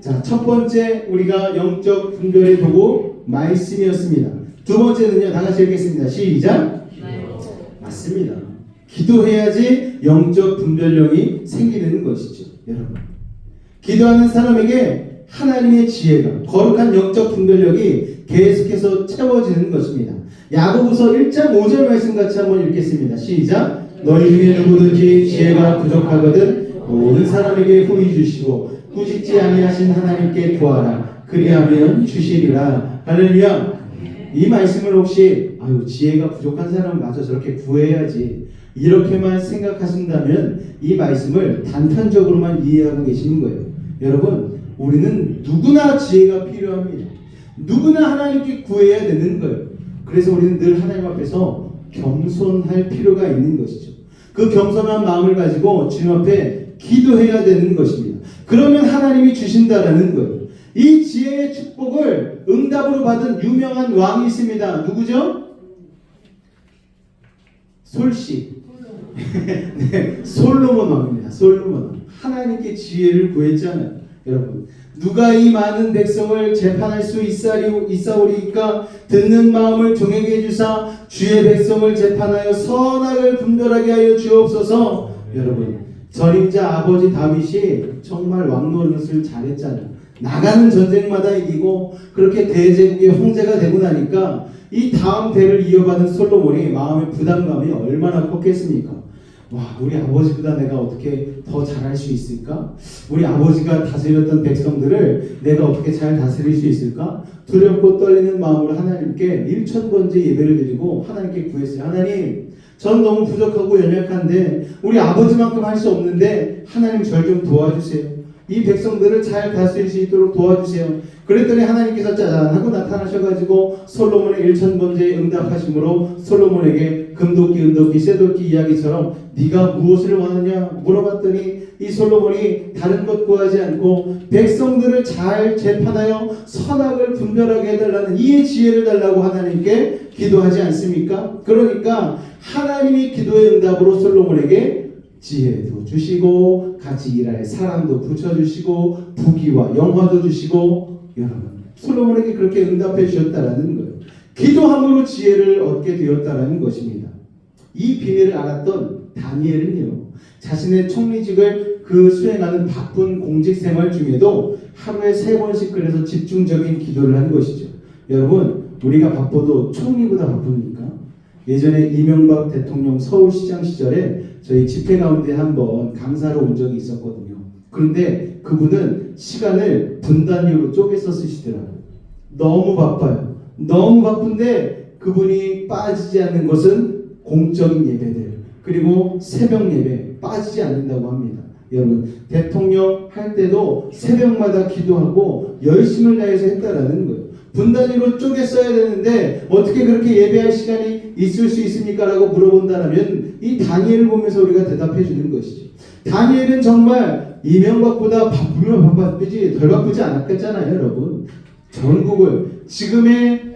자, 첫 번째 우리가 영적 분별의 도구 말씀이었습니다. 두 번째는요, 다 같이 읽겠습니다. 시작! 맞습니다. 기도해야지 영적 분별력이 생기는 것이죠. 여러분, 기도하는 사람에게 하나님의 지혜가 거룩한 영적 분별력이 계속해서 채워지는 것입니다. 야고보서 1장 5절 말씀 같이 한번 읽겠습니다. 시작! 너희 중에 누구든지 지혜가 부족하거든 모든 사람에게 후히 주시고 꾸짖지 아니하신 하나님께 구하라. 그리하면 주시리라. 할렐루야. 이 말씀을 혹시 지혜가 부족한 사람은 맞아 저렇게 구해야지 이렇게만 생각하신다면 이 말씀을 단편적으로만 이해하고 계시는 거예요. 여러분, 우리는 누구나 지혜가 필요합니다. 누구나 하나님께 구해야 되는 거예요. 그래서 우리는 늘 하나님 앞에서 겸손할 필요가 있는 것이죠. 그 겸손한 마음을 가지고 주님 앞에 기도해야 되는 것입니다. 그러면 하나님이 주신다라는 거예요. 이 지혜의 축복을 응답으로 받은 유명한 왕이 있습니다. 누구죠? 솔시. 네, 솔로몬 왕입니다. 솔로몬 왕. 하나님께 지혜를 구했잖아요. 여러분, 누가 이 많은 백성을 재판할 수 있사오리까? 듣는 마음을 종에게 해주사 주의 백성을 재판하여 선악을 분별하게 하여 주옵소서. 여러분, 전임자 아버지 다윗이 정말 왕 노릇을 잘했잖아요. 나가는 전쟁마다 이기고 그렇게 대제국의 황제가 되고 나니까 이 다음 대를 이어받은 솔로몬이 마음의 부담감이 얼마나 컸겠습니까? 와, 우리 아버지보다 내가 어떻게 더 잘할 수 있을까? 우리 아버지가 다스렸던 백성들을 내가 어떻게 잘 다스릴 수 있을까? 두렵고 떨리는 마음으로 하나님께 일천번째 예배를 드리고 하나님께 구했어요. 하나님, 전 너무 부족하고 연약한데 우리 아버지만큼 할 수 없는데 하나님 절 좀 도와주세요. 이 백성들을 잘 다스릴 수 있도록 도와주세요. 그랬더니 하나님께서 짜잔 하고 나타나셔가지고 솔로몬의 일천번째 응답하심으로 솔로몬에게 금도끼, 은도끼, 쇠도끼 이야기처럼 네가 무엇을 원하냐 물어봤더니 이 솔로몬이 다른 것 구하지 않고 백성들을 잘 재판하여 선악을 분별하게 해달라는 이의 지혜를 달라고 하나님께 기도하지 않습니까? 그러니까 하나님이 기도의 응답으로 솔로몬에게 지혜도 주시고 같이 일할 사람도 붙여주시고 부귀와 영화도 주시고 여러분 솔로몬에게 그렇게 응답해 주셨다라는 거예요. 기도함으로 지혜를 얻게 되었다라는 것입니다. 이 비밀을 알았던 다니엘은요, 자신의 총리직을 수행하는 바쁜 공직 생활 중에도 하루에 3번씩 그래서 집중적인 기도를 한 것이죠. 여러분, 우리가 바빠도 총리보다 바쁩니까? 예전에 이명박 대통령 서울시장 시절에 저희 집회 가운데 한번 강사로 온 적이 있었거든요. 그런데 그분은 시간을 분단위로 쪼개서 쓰시더라고요. 너무 바빠요. 너무 바쁜데 그분이 빠지지 않는 것은 공적인 예배들, 그리고 새벽 예배 빠지지 않는다고 합니다. 여러분, 대통령 할 때도 새벽마다 기도하고 열심을 다해서 했다라는 거예요. 분단위로 쪼개 써야 되는데 어떻게 그렇게 예배할 시간이 있을 수 있습니까? 라고 물어본다면 이 다니엘을 보면서 우리가 대답해 주는 것이죠. 다니엘은 정말 이명박보다 바쁘면 바쁘지 덜 바쁘지 않았겠잖아요. 여러분, 전국을 지금의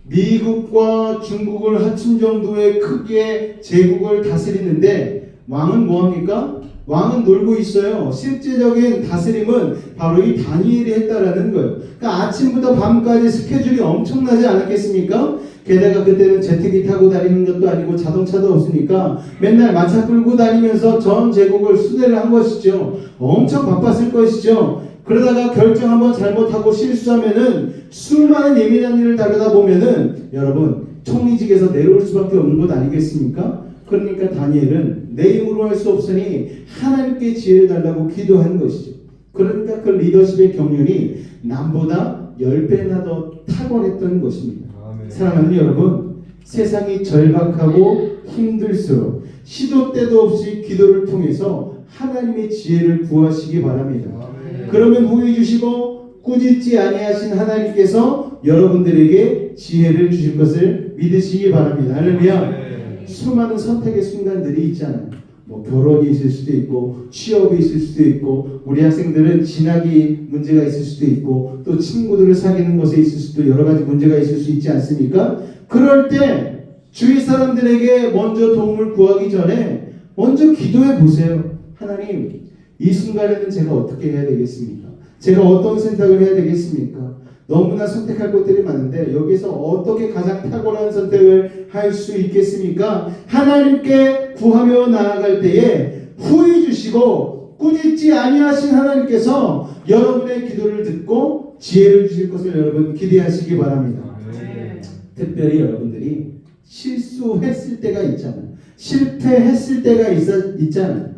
미국과 중국을 합친 정도의 크기의 제국을 다스리는데 왕은 뭐합니까? 왕은 놀고 있어요. 실제적인 다스림은 바로 이 다니엘이 했다라는 거예요. 그러니까 아침부터 밤까지 스케줄이 엄청나지 않았겠습니까? 게다가 그때는 제트기 타고 다니는 것도 아니고 자동차도 없으니까 맨날 마차 끌고 다니면서 전 제국을 수대를 한 것이죠. 엄청 바빴을 것이죠. 그러다가 결정 한번 잘못하고 실수하면은 수많은 예민한 일을 다루다 보면은 여러분 총리직에서 내려올 수밖에 없는 것 아니겠습니까? 그러니까 다니엘은 내 힘으로 할 수 없으니 하나님께 지혜를 달라고 기도한 것이죠. 그러니까 그 리더십의 경륜이 남보다 10배나 더 탁월했던 것입니다. 아멘. 사랑하는 여러분, 세상이 절박하고 힘들수록 시도 때도 없이 기도를 통해서 하나님의 지혜를 구하시기 바랍니다. 아멘. 그러면 후회 주시고 꾸짖지 아니하신 하나님께서 여러분들에게 지혜를 주실 것을 믿으시기 바랍니다. 할렐루야. 수많은 선택의 순간들이 있잖아요. 뭐 결혼이 있을 수도 있고 취업이 있을 수도 있고 우리 학생들은 진학이 문제가 있을 수도 있고 또 친구들을 사귀는 것에 있을 수도 여러 가지 문제가 있을 수 있지 않습니까? 그럴 때 주위 사람들에게 먼저 도움을 구하기 전에 먼저 기도해 보세요. 하나님, 이 순간에는 제가 어떻게 해야 되겠습니까? 제가 어떤 선택을 해야 되겠습니까? 너무나 선택할 것들이 많은데 여기서 어떻게 가장 탁월한 선택을 할 수 있겠습니까? 하나님께 구하며 나아갈 때에 후회 주시고 꾸짖지 아니하신 하나님께서 여러분의 기도를 듣고 지혜를 주실 것을 여러분 기대하시기 바랍니다. 네. 특별히 여러분들이 실수했을 때가 있잖아요. 실패했을 때가 있잖아요.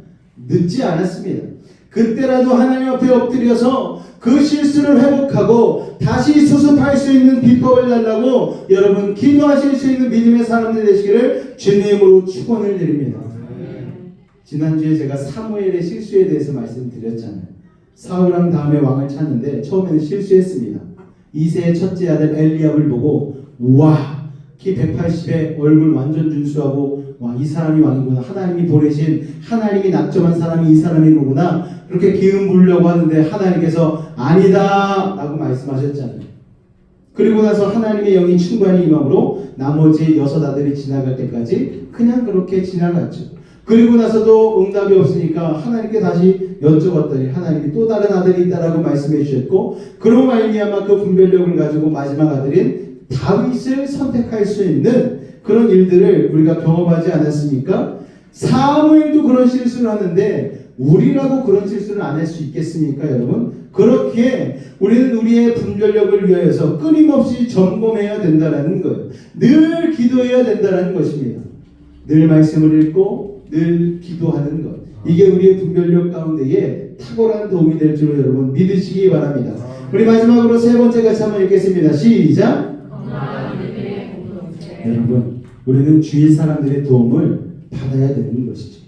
늦지 않았습니다. 그때라도 하나님 앞에 엎드려서 그 실수를 회복하고 다시 수습할 수 있는 비법을 달라고 여러분 기도하실 수 있는 믿음의 사람들 되시기를 주님으로 축원을 드립니다. 지난주에 제가 사무엘의 실수에 대해서 말씀드렸잖아요. 사울왕 다음에 왕을 찾는데 처음에는 실수했습니다. 2세의 첫째 아들 엘리압을 보고 우와, 키 180에 얼굴 완전 준수하고 와, 이 사람이 왕이구나. 하나님이 보내신, 하나님이 낙점한 사람이 이 사람이구나. 그렇게 기운 부으려고 하는데 하나님께서 아니다 라고 말씀하셨잖아요. 그리고 나서 하나님의 영이 충만히 임함으로 나머지 6 아들이 지나갈 때까지 그냥 그렇게 지나갔죠. 그리고 나서도 응답이 없으니까 하나님께 다시 여쭤봤더니 하나님이 또 다른 아들이 있다라고 말씀해 주셨고, 그로 말미암아 그 분별력을 가지고 마지막 아들인 다윗을 선택할 수 있는 그런 일들을 우리가 경험하지 않았습니까? 사무엘도 그런 실수를 하는데 우리라고 그런 실수를 안 할 수 있겠습니까, 여러분? 그렇게 우리는 우리의 분별력을 위하여서 끊임없이 점검해야 된다는 거예요. 늘 기도해야 된다는 것입니다. 늘 말씀을 읽고 늘 기도하는 것. 이게 우리의 분별력 가운데에 탁월한 도움이 될 줄 여러분 믿으시기 바랍니다. 우리 마지막으로 세 번째 같이 한번 읽겠습니다. 시작. 여러분, 우리는 주위 사람들의 도움을 받아야 되는 것이죠.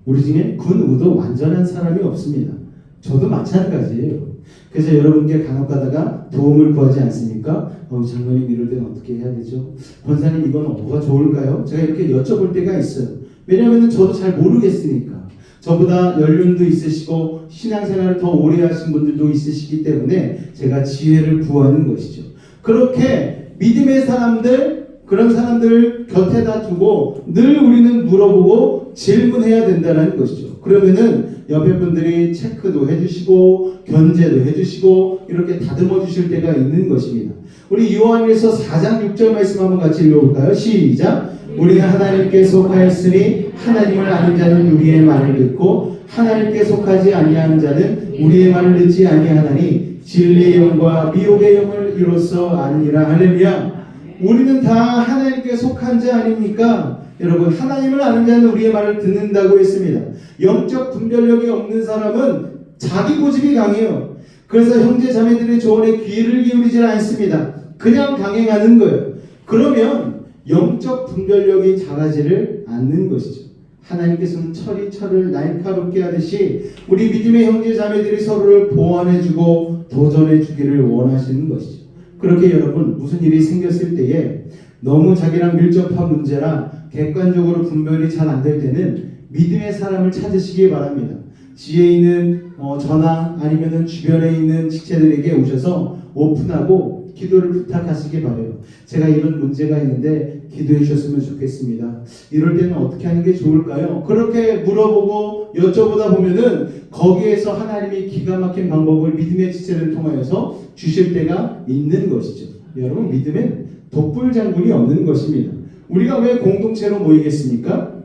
우리 중에 군우도 완전한 사람이 없습니다. 저도 마찬가지예요. 그래서 여러분께 간혹 가다가 도움을 구하지 않습니까? 장로님 이럴 때는 어떻게 해야 되죠? 권사님 이건 뭐가 좋을까요? 제가 이렇게 여쭤볼 때가 있어요. 왜냐하면 저도 잘 모르겠으니까. 저보다 연륜도 있으시고 신앙생활을 더 오래 하신 분들도 있으시기 때문에 제가 지혜를 구하는 것이죠. 그렇게 믿음의 사람들, 그런 사람들을 곁에다 두고 늘 우리는 물어보고 질문해야 된다는 것이죠. 그러면은 옆에 분들이 체크도 해주시고 견제도 해주시고 이렇게 다듬어 주실 때가 있는 것입니다. 우리 요한일서 4장 6절 말씀 한번 같이 읽어볼까요? 시작. 우리는 하나님께 속하였으니 하나님을 아는 자는 우리의 말을 듣고 하나님께 속하지 아니하는 자는 우리의 말을 듣지 아니하나니 진리의 영과 미혹의 영을 이로써 아니라. 할렐루야. 우리는 다 하나님께 속한 자 아닙니까? 여러분, 하나님을 아는 자는 우리의 말을 듣는다고 했습니다. 영적 분별력이 없는 사람은 자기 고집이 강해요. 그래서 형제 자매들의 조언에 귀를 기울이질 않습니다. 그냥 강행하는 거예요. 그러면 영적 분별력이 자라지를 않는 것이죠. 하나님께서는 철이 철을 날카롭게 하듯이 우리 믿음의 형제 자매들이 서로를 보완해주고 도전해주기를 원하시는 것이죠. 그렇게 여러분, 무슨 일이 생겼을 때에 너무 자기랑 밀접한 문제라 객관적으로 분별이 잘 안 될 때는 믿음의 사람을 찾으시기 바랍니다. 지혜 있는 저나 아니면은 주변에 있는 직체들에게 오셔서 오픈하고 기도를 부탁하시기 바라요. 제가 이런 문제가 있는데 기도해 주셨으면 좋겠습니다. 이럴 때는 어떻게 하는 게 좋을까요? 그렇게 물어보고 여쭤보다 보면은 거기에서 하나님이 기가 막힌 방법을 믿음의 지체를 통하여서 주실 때가 있는 것이죠. 여러분, 믿음엔 독불장군이 없는 것입니다. 우리가 왜 공동체로 모이겠습니까?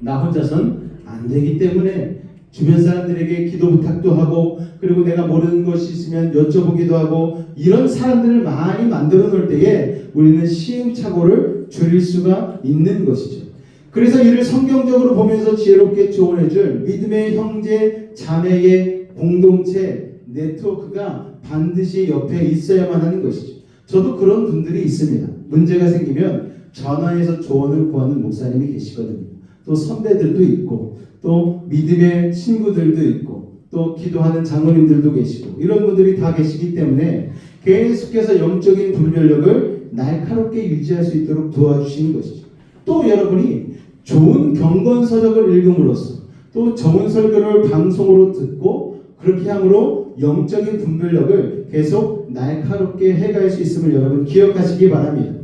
나 혼자선 안 되기 때문에 주변 사람들에게 기도 부탁도 하고, 그리고 내가 모르는 것이 있으면 여쭤보기도 하고, 이런 사람들을 많이 만들어 놓을 때에 우리는 시행착오를 줄일 수가 있는 것이죠. 그래서 이를 성경적으로 보면서 지혜롭게 조언해줄 믿음의 형제 자매의 공동체 네트워크가 반드시 옆에 있어야만 하는 것이죠. 저도 그런 분들이 있습니다. 문제가 생기면 전화해서 조언을 구하는 목사님이 계시거든요. 또 선배들도 있고, 또 믿음의 친구들도 있고, 또 기도하는 장로님들도 계시고, 이런 분들이 다 계시기 때문에 계속해서 영적인 분별력을 날카롭게 유지할 수 있도록 도와주시는 것이죠. 또 여러분이 좋은 경건서적을 읽음으로써, 또 좋은 설교를 방송으로 듣고, 그렇게 함으로 영적인 분별력을 계속 날카롭게 해갈 수 있음을 여러분 기억하시기 바랍니다.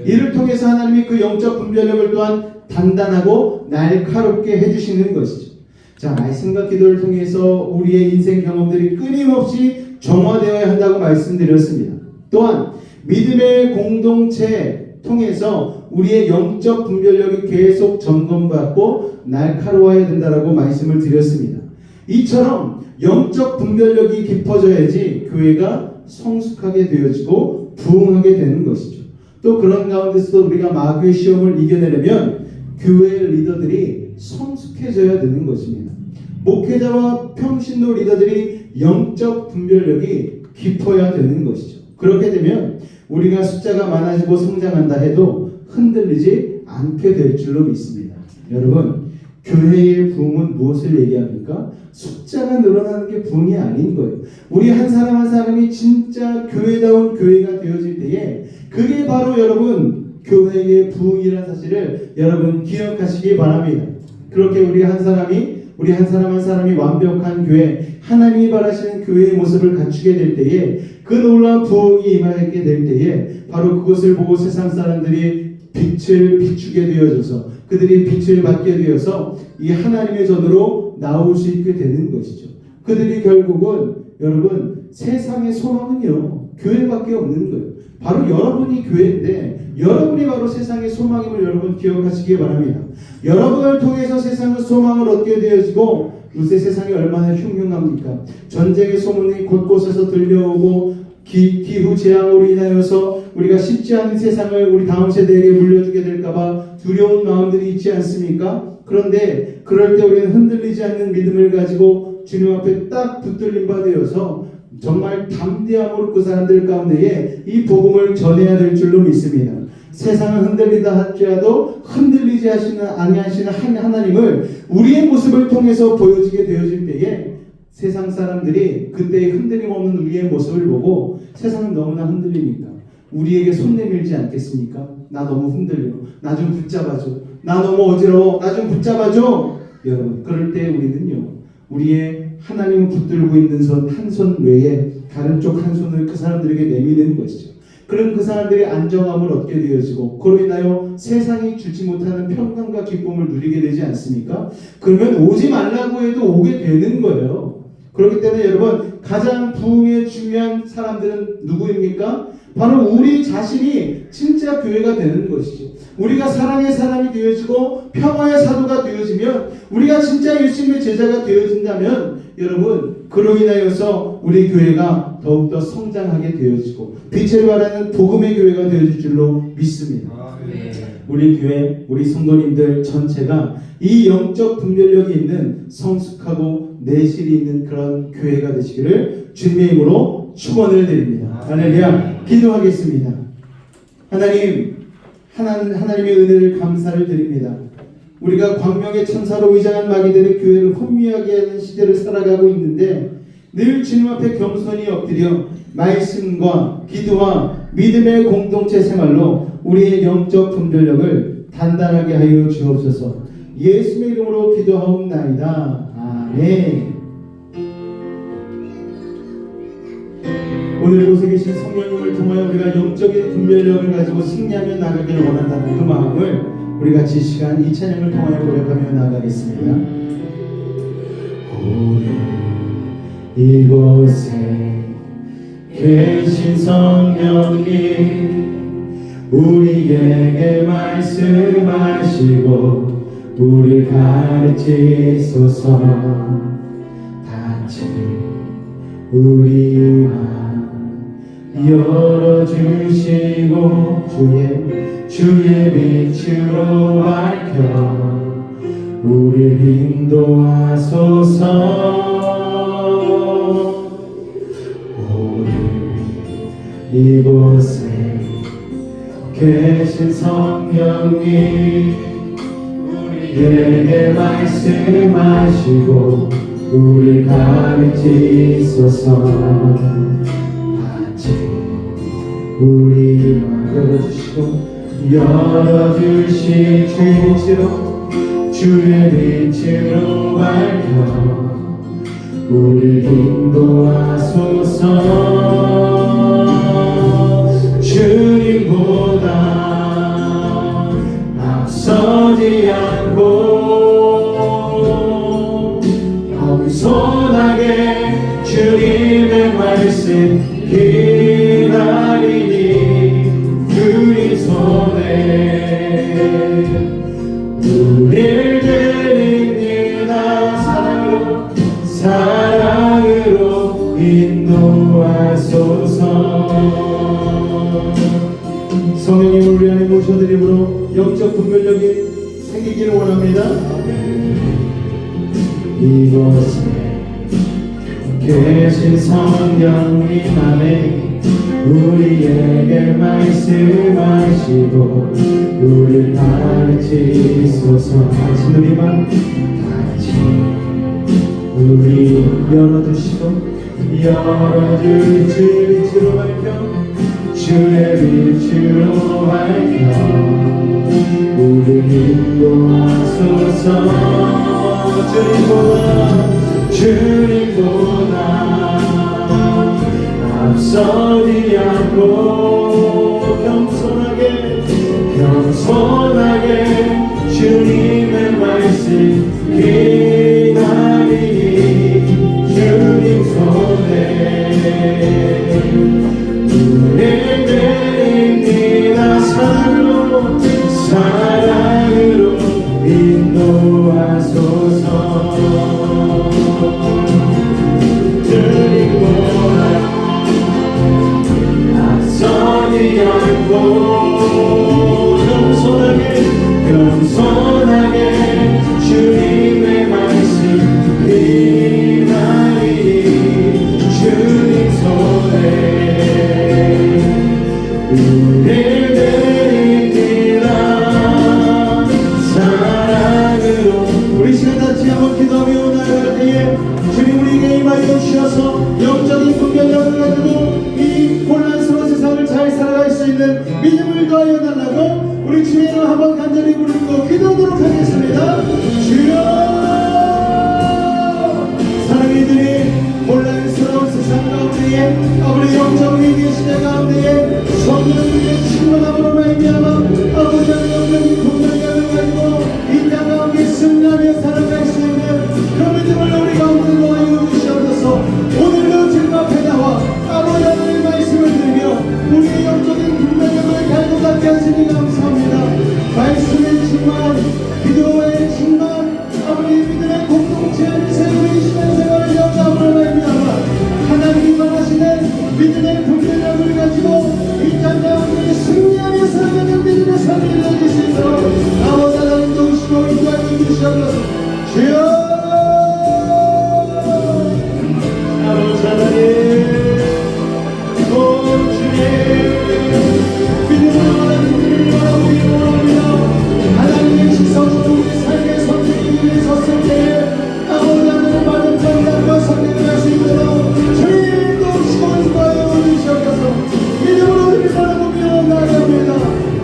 이를 통해서 하나님이 그 영적 분별력을 또한 단단하고 날카롭게 해주시는 것이죠. 자, 말씀과 기도를 통해서 우리의 인생 경험들이 끊임없이 정화되어야 한다고 말씀드렸습니다. 또한 믿음의 공동체 통해서 우리의 영적 분별력이 계속 점검받고 날카로워야 된다라고 말씀을 드렸습니다. 이처럼 영적 분별력이 깊어져야지 교회가 성숙하게 되어지고 부흥하게 되는 것이죠. 또 그런 가운데서도 우리가 마귀의 시험을 이겨내려면 교회 리더들이 성숙해져야 되는 것입니다. 목회자와 평신도 리더들이 영적 분별력이 깊어야 되는 것이죠. 그렇게 되면 우리가 숫자가 많아지고 성장한다 해도 흔들리지 않게 될 줄로 믿습니다. 여러분, 교회의 부흥은 무엇을 얘기합니까? 숫자가 늘어나는 게 부흥이 아닌 거예요. 우리 한 사람 한 사람이 진짜 교회다운 교회가 되어질 때에 그게 바로 여러분 교회의 부흥이라는 사실을 여러분 기억하시기 바랍니다. 그렇게 우리 한 사람 한 사람이 완벽한 교회, 하나님이 바라시는 교회의 모습을 갖추게 될 때에 그 놀라운 부흥이 임하게 될 때에 바로 그것을 보고 세상 사람들이 빛을 비추게 되어져서 그들이 빛을 받게 되어서 이 하나님의 전으로 나올 수 있게 되는 것이죠. 그들이 결국은 여러분 세상의 소망은요 교회밖에 없는 거예요. 바로 여러분이 교회인데 여러분이 바로 세상의 소망임을 여러분 기억하시기 바랍니다. 여러분을 통해서 세상은 소망을 얻게 되어지고 요새 세상이 얼마나 흉흉합니까? 전쟁의 소문이 곳곳에서 들려오고 기후 재앙으로 인하여서 우리가 쉽지 않은 세상을 우리 다음 세대에게 물려주게 될까봐 두려운 마음들이 있지 않습니까? 그런데 그럴 때 우리는 흔들리지 않는 믿음을 가지고 주님 앞에 딱 붙들림 받으어서 정말 담대함으로 그 사람들 가운데에 이 복음을 전해야 될 줄로 믿습니다. 세상은 흔들리다 할지라도 흔들리지 아니하시는 하나님을 우리의 모습을 통해서 보여지게 되어질 때에 세상 사람들이 그때의 흔들림 없는 우리의 모습을 보고 세상은 너무나 흔들리니까 우리에게 손 내밀지 않겠습니까? 나 너무 흔들려. 나 좀 붙잡아줘. 나 너무 어지러워. 나 좀 붙잡아줘. 여러분 그럴 때 우리는요 우리의 하나님을 붙들고 있는 손 한 손 외에 다른 쪽 한 손을 그 사람들에게 내미는 것이죠. 그럼 그 사람들이 안정함을 얻게 되어지고 그로 인하여 세상이 주지 못하는 평강과 기쁨을 누리게 되지 않습니까? 그러면 오지 말라고 해도 오게 되는 거예요. 그렇기 때문에 여러분 가장 부흥에 중요한 사람들은 누구입니까? 바로 우리 자신이 진짜 교회가 되는 것이죠. 우리가 사랑의 사람이 되어지고 평화의 사도가 되어지면 우리가 진짜 예수님의 제자가 되어진다면 여러분 그로 인하여서 우리 교회가 더욱더 성장하게 되어지고 빛을 발하는 복음의 교회가 되어질 줄로 믿습니다. 우리 교회, 우리 성도님들 전체가 이 영적 분별력이 있는 성숙하고 내실이 있는 그런 교회가 되시기를 주님의 이름으로 축원을 드립니다. 할렐루야. 기도하겠습니다. 하나님의 은혜를 감사를 드립니다. 우리가 광명의 천사로 위장한 마귀들의 교회를 혼미하게 하는 시대를 살아가고 있는데 늘 주님 앞에 겸손히 엎드려 말씀과 기도와 믿음의 공동체 생활로 우리의 영적 분별력을 단단하게 하여 주옵소서. 예수의 이름으로 기도하옵나이다. 아멘. 오늘 이곳에 계신 성령님을 통하여 우리가 영적인 분별력을 가지고 승리하며 나가기를 원한다는 그 마음을 우리 같이 이 시간 이 찬양을 통하여 고백하며 나가겠습니다. 오늘 이곳에 계신 성령님 우리에게 말씀하시고 우리 가르치소서. 다시 우리 마음 열어주시고 주의 빛으로 밝혀 우리를 인도하소서. 오늘 이곳에 계신 성령님 우리에게 말씀하시고 우리를 가르치소서. 같이 우리 마음 열어주시고 주의 빛으로 밝혀 우리를 인도하소서. 주님보다 앞서지 않고 겸손하게 주님의 말씀 기다리니 주님 손에 우리를 드립니다. 사랑으로 인도하소서. 성령님 우리 안에 모셔드림으로 영적 분별력이 생기기를 원합니다. 이곳에 계신 성령님 안에 우리에게 말씀하시고 우리를 가르치소서. 같이 우리만 같이 우리 열어주시고 주의 빛으로 밝혀 주의 빛으로 밝혀 우리를 인도하소서. 주님보다 앞서지 않고 겸손하게 겸손하게 주님의 말씀 기다리니 주님 손에 눈을 내립니다. 사랑으로 인도하소서. 드리고 앞서지 않고 겸손하게 주님의 말씀 기다리니 주님 손에 눈을 드립니다. 사랑으로 우리 시간 같이 한번 기도하며 나아갈 때에 주님 우리에게 임하여 주셔서 영적인 분별력을 가지고 이 혼란스러운 세상을 잘 살아갈 수 있는 믿음을 더하여 달라고 우리 주의 이름 한번 간절히 부르고 기도하도록 하겠습니다. 주여, 사랑의 주님, 혼란스러운 세상 가운데에 아버지 영적 위기의 시대 가운데에 성령님의 충만함으로 말미암아 아버지 영적인 분별력을 가지고 이 땅 가운데 승리하며 살아갈 수 있는 그 믿음을 우리 가운데 놓아여 주시옵소서. 오늘도 주님 앞에 나와 아버지 하나님의 말씀을 들으며 우리의 영적인 분별력을 갈고 닦게 하시니 감사합니다. 말씀의 충만, 기도의 충만, 아버지 믿음의 공동체 세우는 신앙생활을 영감으로 말미암아 하나님이 원하시는 믿음의 분별력을 가지고 이 땅 가운데 승리하며 살아가는 믿음의 삶을 이루어질 수 있도록 아버지 하나님 도우시고 인도하여 주시옵소서. 주여, 아버지 하나님, 오 주님, 믿음으로 하나님을 바라보기로 하나님의 시선으로 우리 삶의 선택이 위에 섰을 때에 아버지 하나님 많은 판단과 선택을 할 수 있도록 주님도 시고 인도하여 주시옵소서. 믿음으로 우리 바라보며 나아갑니다.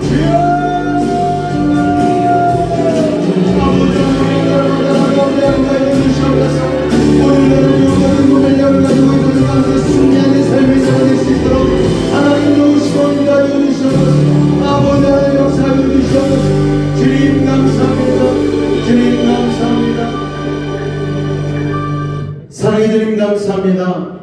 주여, 아버지 하나님 나라가 가운데 앉아있는 주시옵소서. 오늘날은 영적인 분별력을 가지고 있는 가운데 승리하는 삶을 살아낼 수 있도록 하나님 도우시고 인도하여 주시옵소서. 아버지 하나님 역사하여 주시옵소서. 주님 감사합니다. 주님 감사합니다. 사랑의 주님 감사합니다.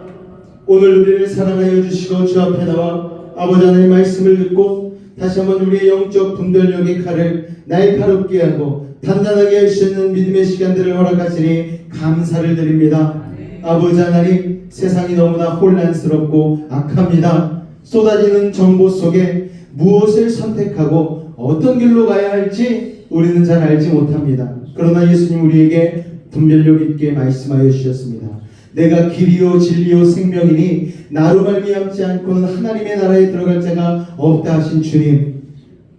오늘 우리를 사랑하여 주시고 주 앞에 나와 아버지 하나님의 말씀을 듣고 다시 한번 우리의 영적 분별력의 칼을 날카롭게 하고 단단하게 할 수 있는 믿음의 시간들을 허락하시니 감사를 드립니다. 아버지 하나님, 세상이 너무나 혼란스럽고 악합니다. 쏟아지는 정보 속에 무엇을 선택하고 어떤 길로 가야 할지 우리는 잘 알지 못합니다. 그러나 예수님 우리에게 분별력 있게 말씀하여 주셨습니다. 내가 길이요 진리요 생명이니 나로 말미암지 않고는 하나님의 나라에 들어갈 자가 없다 하신 주님,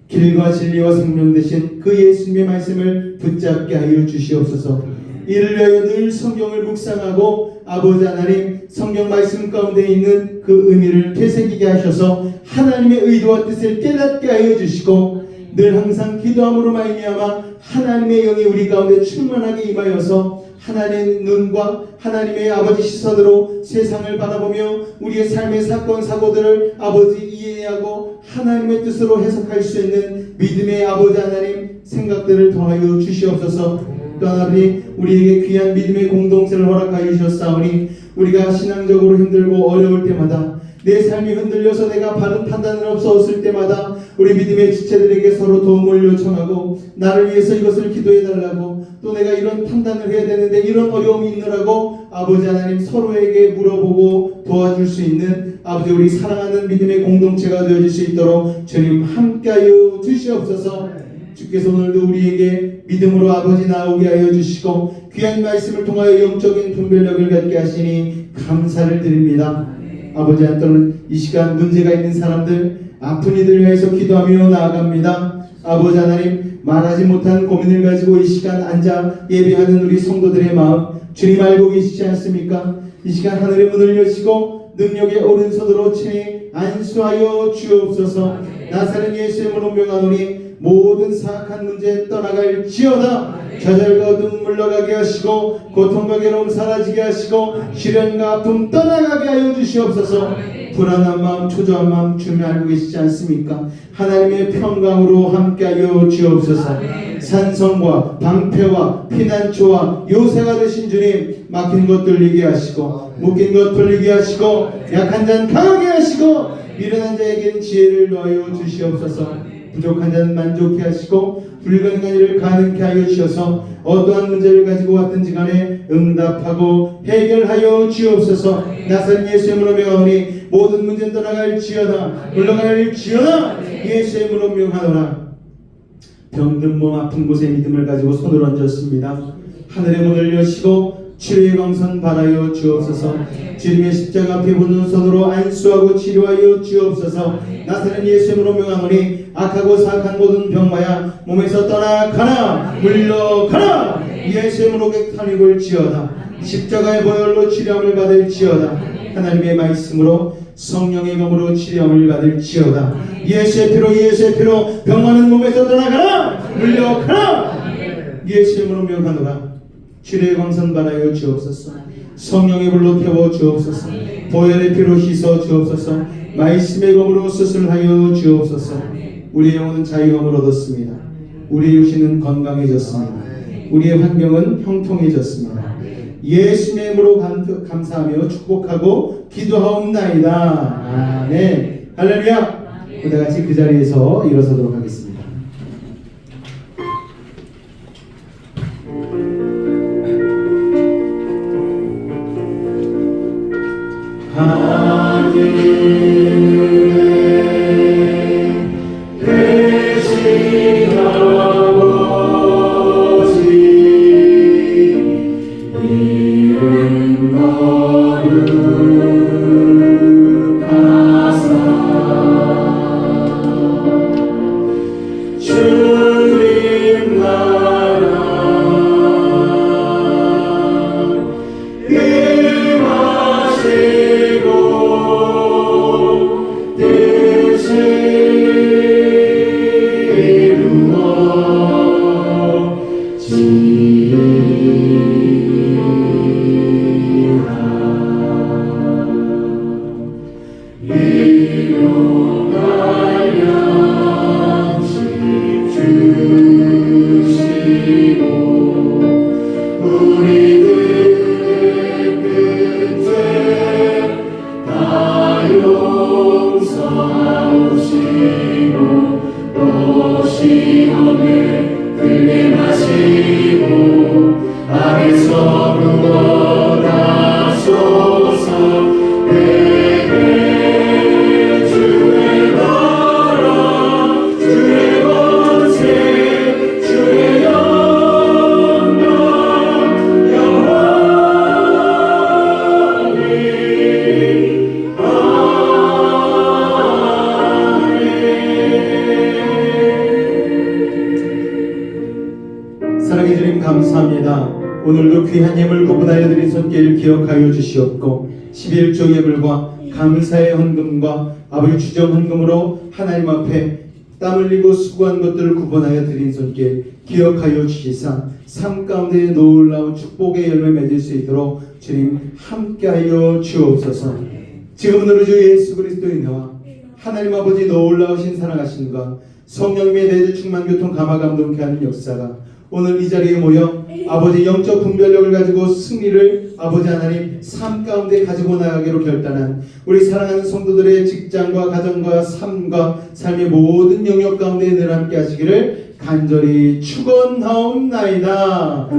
길과 진리와 생명 되신 그 예수님의 말씀을 붙잡게 하여 주시옵소서. 이를 위하여 늘 성경을 묵상하고 아버지 하나님 성경 말씀 가운데 있는 그 의미를 되새기게 하셔서 하나님의 의도와 뜻을 깨닫게 하여 주시고 늘 항상 기도함으로 말미암아 하나님의 영이 우리 가운데 충만하게 임하여서 하나님의 눈과 하나님의 아버지 시선으로 세상을 바라보며 우리의 삶의 사건 사고들을 아버지 이해하고 하나님의 뜻으로 해석할 수 있는 믿음의 아버지 하나님 생각들을 더하여 주시옵소서. 또 하나님 우리에게 귀한 믿음의 공동체를 허락하여 주셨사오니 우리가 신앙적으로 힘들고 어려울 때마다 내 삶이 흔들려서 내가 바른 판단을 없었을 때마다 우리 믿음의 지체들에게 서로 도움을 요청하고 나를 위해서 이것을 기도해달라고 또 내가 이런 판단을 해야 되는데 이런 어려움이 있느라고 아버지 하나님 서로에게 물어보고 도와줄 수 있는 아버지 우리 사랑하는 믿음의 공동체가 되어질 수 있도록 주님 함께하여 주시옵소서. 주께서 오늘도 우리에게 믿음으로 아버지 나오게 하여 주시고 귀한 말씀을 통하여 영적인 분별력을 갖게 하시니 감사를 드립니다. 아버지 또는 이 시간 문제가 있는 사람들 아픈 이들 위해서 기도하며 나아갑니다. 아버지 하나님 말하지 못한 고민을 가지고 이 시간 앉아 예배하는 우리 성도들의 마음 주님 알고 계시지 않습니까? 이 시간 하늘의 문을 여시고 능력의 오른손으로 친히 안수하여 주옵소서. 나사렛 예수의 이름으로 명하노니 모든 사악한 문제 떠나갈지어다. 좌절과 어둠 물러가게 하시고 고통과 괴로움 사라지게 하시고 시련과 아픔 떠나가게 하여 주시옵소서. 불안한 마음 초조한 마음 주님 알고 계시지 않습니까? 하나님의 평강으로 함께하여 주옵소서. 산성과 방패와 피난처와 요새가 되신 주님, 막힌 것 뚫리게 하시고 묶인 것 풀리게 하시고 약한 자는 강하게 하시고 미련한 자에게는 지혜를 더하여 주시옵소서. 부족한 자는 만족해 하시고 불가능한 일을 가능케 하여 주셔서 어떠한 문제를 가지고 왔든지 간에 응답하고 해결하여 주옵소서. 나사렛 예수의 이름으로 명하노니 모든 문제는 떠나갈지어다. 물러갈지어다. 예수의 이름으로 명하노라. 병든 몸 아픈 곳에 믿음을 가지고 손을 얹었습니다. 하늘의 문을 여시고 치료의 광선 바라여 주옵소서. 주님의 십자가 앞에 붙는 손으로 안수하고 치료하여 주옵소서. 나사렛 예수의 이름으로 명하노니 악하고 사악한 모든 병마야 몸에서 떠나가라. 물러가라. 예수의 이름으로 깨끗한 입을지어다. 십자가의 보혈로 치료함을 받을지어다. 하나님의 말씀으로 성령의 검으로 치료함을 받을지어다. 예수의 피로 병마는 몸에서 떠나가라. 물러가라. 예수의 이름으로 명하노라. 주의 광선 받아여 주옵소서. 성령의 불로 태워 주옵소서. 보혈의 피로 씻어 주옵소서. 말씀의 검으로 수술하여 주옵소서. 우리의 영혼은 자유함을 얻었습니다. 우리의 육신은 건강해졌습니다. 우리의 환경은 형통해졌습니다. 예수님의 이름으로 감사하며 축복하고 기도하옵나이다. 아멘. 할렐루야. 우리 같이 그 자리에서 일어서도록 하겠습니다. 사랑해 주님 감사합니다. 오늘도 귀한 예물 구분하여 드린 손길 기억하여 주시옵고 11조 예물과 감사의 헌금과 아버지 주정 헌금으로 하나님 앞에 땀 흘리고 수고한 것들을 구분하여 드린 손길 기억하여 주시사 삶 가운데 놀라운 축복의 열매 맺을 수 있도록 주님 함께하여 주옵소서. 지금은 우리 주 예수 그리스도의 은혜와 하나님 아버지 놀라우신 사랑하심과 성령님의 내주 충만 교통 감화 감동케 하는 역사가 오늘 이 자리에 모여 아버지 영적 분별력을 가지고 승리를 아버지 하나님 삶 가운데 가지고 나가기로 결단한 우리 사랑하는 성도들의 직장과 가정과 삶과 삶의 모든 영역 가운데 늘 함께 하시기를 간절히 축원하옵나이다.